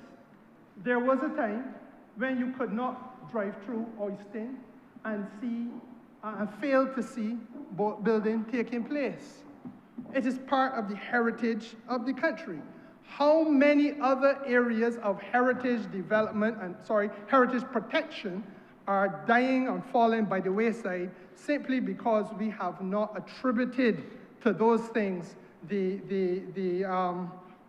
There was a time when you could not drive through Oyston and see and fail to see boat building taking place. It is part of the heritage of the country. How many other areas of heritage development and, heritage protection are dying and falling by the wayside simply because we have not attributed to those things the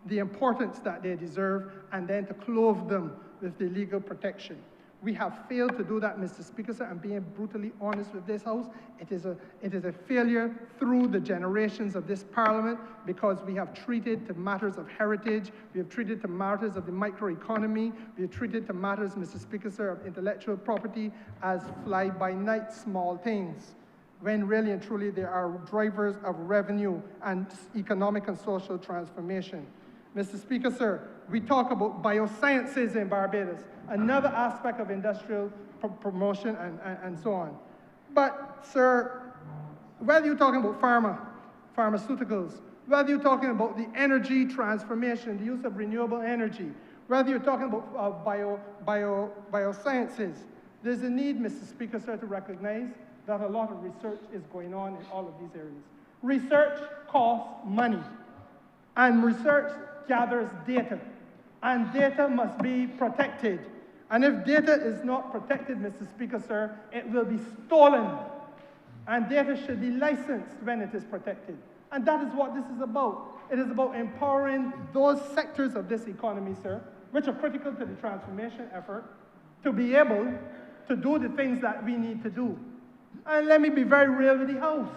importance that they deserve, and then to clothe them with the legal protection. We have failed to do that, Mr. Speaker, sir, and being brutally honest with this House, it is a failure through the generations of this Parliament, because we have treated to matters of heritage, we have treated to matters of the microeconomy, we have treated to matters, Mr. Speaker, sir, of intellectual property as fly-by-night small things, when really and truly they are drivers of revenue and economic and social transformation. Mr. Speaker, sir, we talk about biosciences in Barbados, another aspect of industrial promotion and so on. But, sir, whether you're talking about pharmaceuticals, whether you're talking about the energy transformation, the use of renewable energy, whether you're talking about biosciences, there's a need, Mr. Speaker, sir, to recognize that a lot of research is going on in all of these areas. Research costs money, and research gathers data, and data must be protected. And if data is not protected, Mr. Speaker, sir, it will be stolen. And data should be licensed when it is protected. And that is what this is about. It is about empowering those sectors of this economy, sir, which are critical to the transformation effort, to be able to do the things that we need to do. And let me be very real with the House,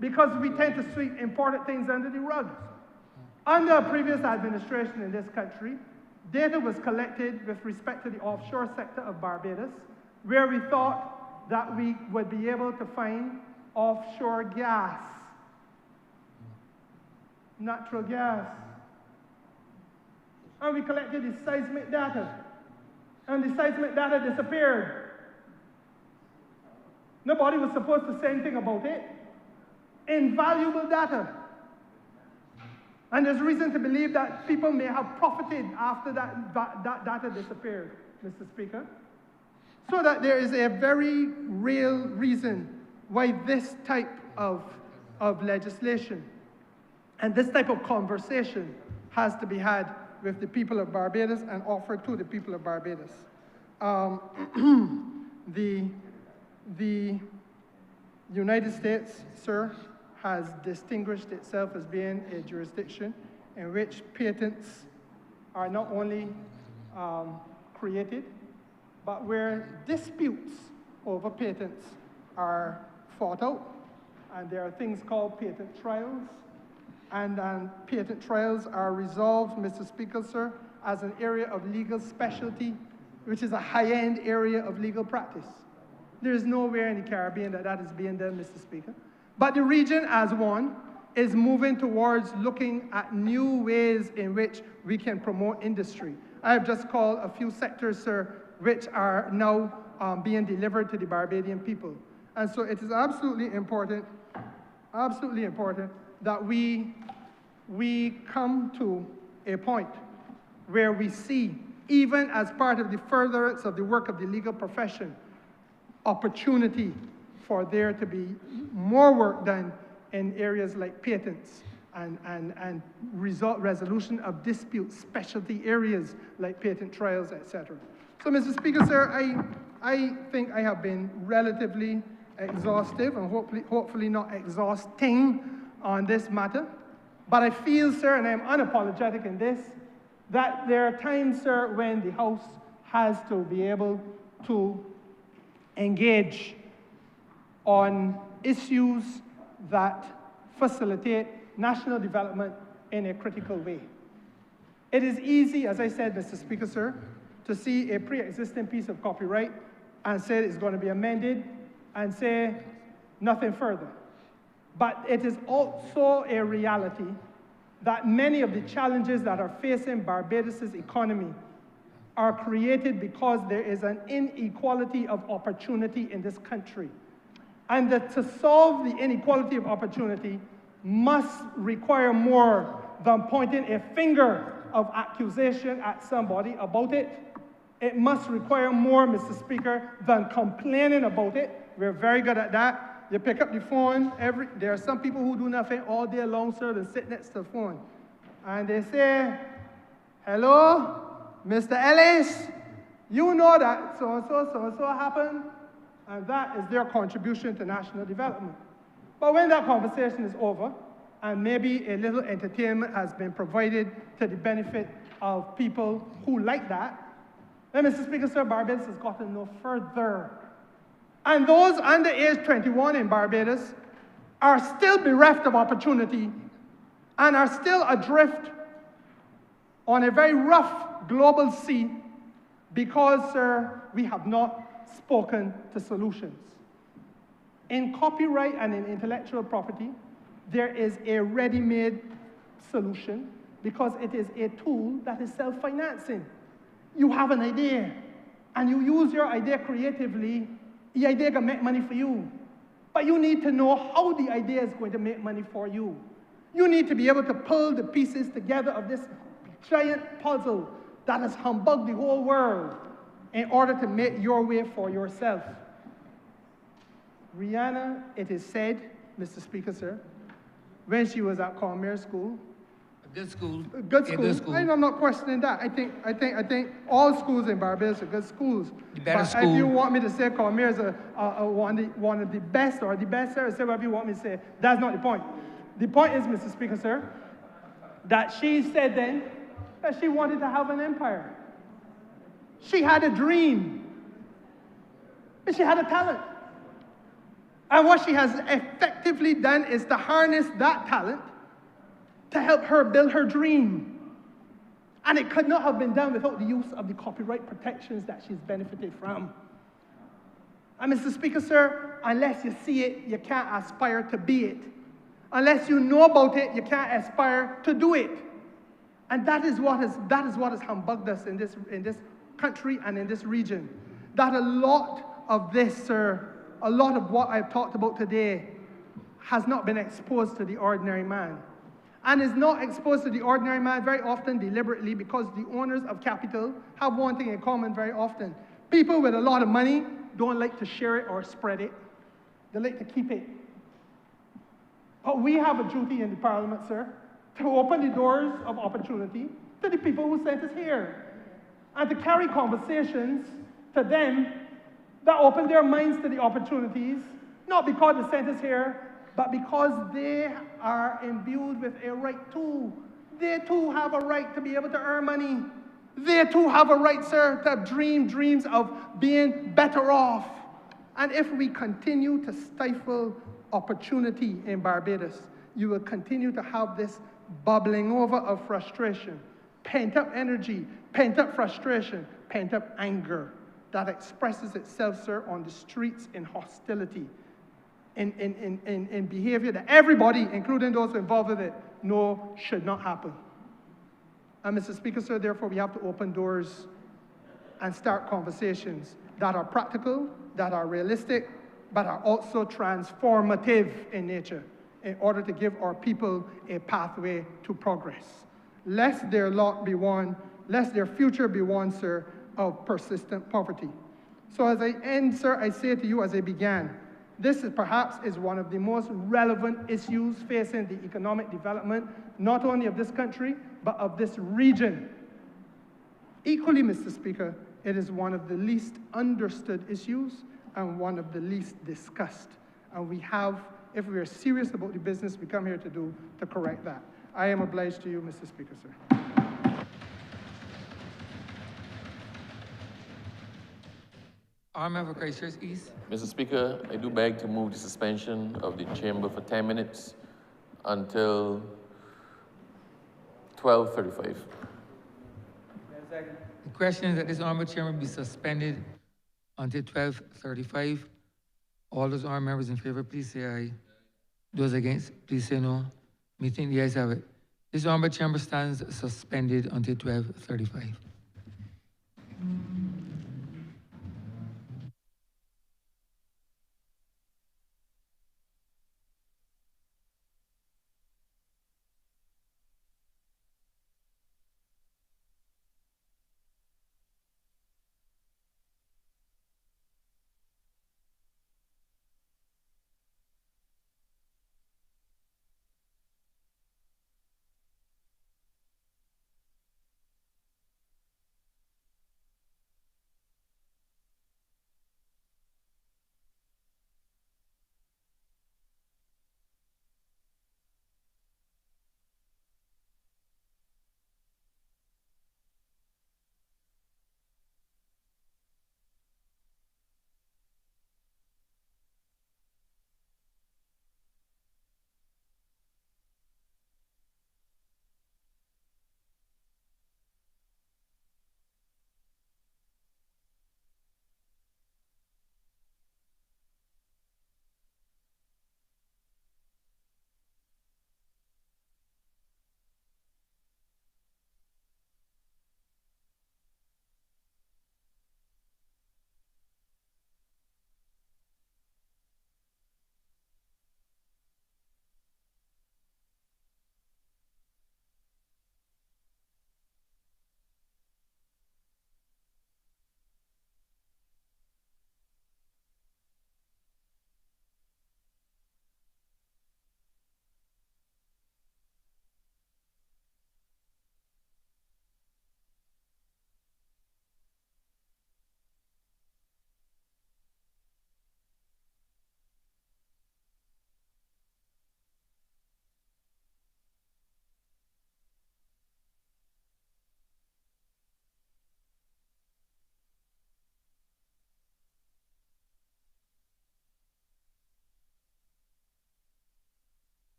because we tend to sweep important things under the rug. Under a previous administration in this country, data was collected with respect to the offshore sector of Barbados, where we thought that we would be able to find offshore gas, natural gas. And we collected the seismic data, and the seismic data disappeared. Nobody was supposed to say anything about it. Invaluable data. And there's reason to believe that people may have profited after that data disappeared, Mr. Speaker. So that there is a very real reason why this type of legislation and this type of conversation has to be had with the people of Barbados and offered to the people of Barbados. The United States, sir, has distinguished itself as being a jurisdiction in which patents are not only created, but where disputes over patents are fought out. And there are things called patent trials. And patent trials are resolved, Mr. Speaker, sir, as an area of legal specialty, which is a high-end area of legal practice. There is nowhere in the Caribbean that is being done, Mr. Speaker. But the region as one is moving towards looking at new ways in which we can promote industry. I have just called a few sectors, sir, which are now being delivered to the Barbadian people. And so it is absolutely important that we come to a point where we see, even as part of the furtherance of the work of the legal profession, opportunity for there to be more work done in areas like patents and resolution of disputes, specialty areas like patent trials, etc. So, Mr. Speaker, sir, I think I have been relatively exhaustive and hopefully not exhausting on this matter. But I feel, sir, and I am unapologetic in this, that there are times, sir, when the House has to be able to engage on issues that facilitate national development in a critical way. It is easy, as I said, Mr. Speaker, sir, to see a pre-existing piece of copyright and say it's going to be amended and say nothing further. But it is also a reality that many of the challenges that are facing Barbados' economy are created because there is an inequality of opportunity in this country. And that to solve the inequality of opportunity must require more than pointing a finger of accusation at somebody about it. It must require more, Mr. Speaker, than complaining about it. We're very good at that. You pick up the phone, there are some people who do nothing all day long, sir, and sit next to the phone. And they say, hello, Mr. Ellis, you know that so-and-so happened, and that is their contribution to national development. But when that conversation is over, and maybe a little entertainment has been provided to the benefit of people who like that, then, Mr. Speaker, sir, Barbados has gotten no further. And those under age 21 in Barbados are still bereft of opportunity and are still adrift on a very rough global sea because, sir, we have not spoken to solutions. In copyright and in intellectual property, there is a ready-made solution because it is a tool that is self-financing. You have an idea, and you use your idea creatively, the idea can make money for you. But you need to know how the idea is going to make money for you. You need to be able to pull the pieces together of this giant puzzle that has humbugged the whole world in order to make your way for yourself. Rihanna, it is said, Mr. Speaker, sir, when she was at Cormier School, Good school. good school. Good school. I'm not questioning that. I think all schools in Barbados are good schools. The better But school. if you want me to say Cormier is one of the best or the best, sir, say whatever you want me to say. That's not the point. The point is, Mr. Speaker, sir, that she said then that she wanted to have an empire. She had a dream. And she had a talent. And what she has effectively done is to harness that talent to help her build her dream. And it could not have been done without the use of the copyright protections that she's benefited from. And Mr. Speaker, sir, unless you see it, you can't aspire to be it. Unless you know about it, you can't aspire to do it. And that is what has humbugged us in this country and in this region. That a lot of this, sir, a lot of what I've talked about today has not been exposed to the ordinary man. And is not exposed to the ordinary man very often deliberately because the owners of capital have one thing in common very often. People with a lot of money don't like to share it or spread it. They like to keep it. But we have a duty in the Parliament, sir, to open the doors of opportunity to the people who sent us here and to carry conversations to them that open their minds to the opportunities, not because they sent us here, but because they are imbued with a right too. They too have a right to be able to earn money. They too have a right, sir, to dream dreams of being better off. And if we continue to stifle opportunity in Barbados, you will continue to have this bubbling over of frustration, pent-up energy, pent-up frustration, pent-up anger that expresses itself, sir, on the streets in hostility, in behavior that everybody, including those involved with it, know should not happen. And Mr. Speaker, sir, therefore we have to open doors and start conversations that are practical, that are realistic, but are also transformative in nature in order to give our people a pathway to progress. Lest their lot be one, lest their future be one, sir, of persistent poverty. So as I end, sir, I say to you as I began, this is perhaps one of the most relevant issues facing the economic development, not only of this country, but of this region. Equally, Mr. Speaker, it is one of the least understood issues and one of the least discussed. And we have, if we are serious about the business we come here to do, to correct that. I am obliged to you, Mr. Speaker, sir. Honourable Christchurch East. Mr. Speaker, I do beg to move the suspension of the chamber for 10 minutes until 12:35. The question is that this honourable chairman be suspended until 12:35. All those honourable members in favor, please say aye. Those against, please say no. Meeting the ayes have it. This honourable chamber stands suspended until 12:35.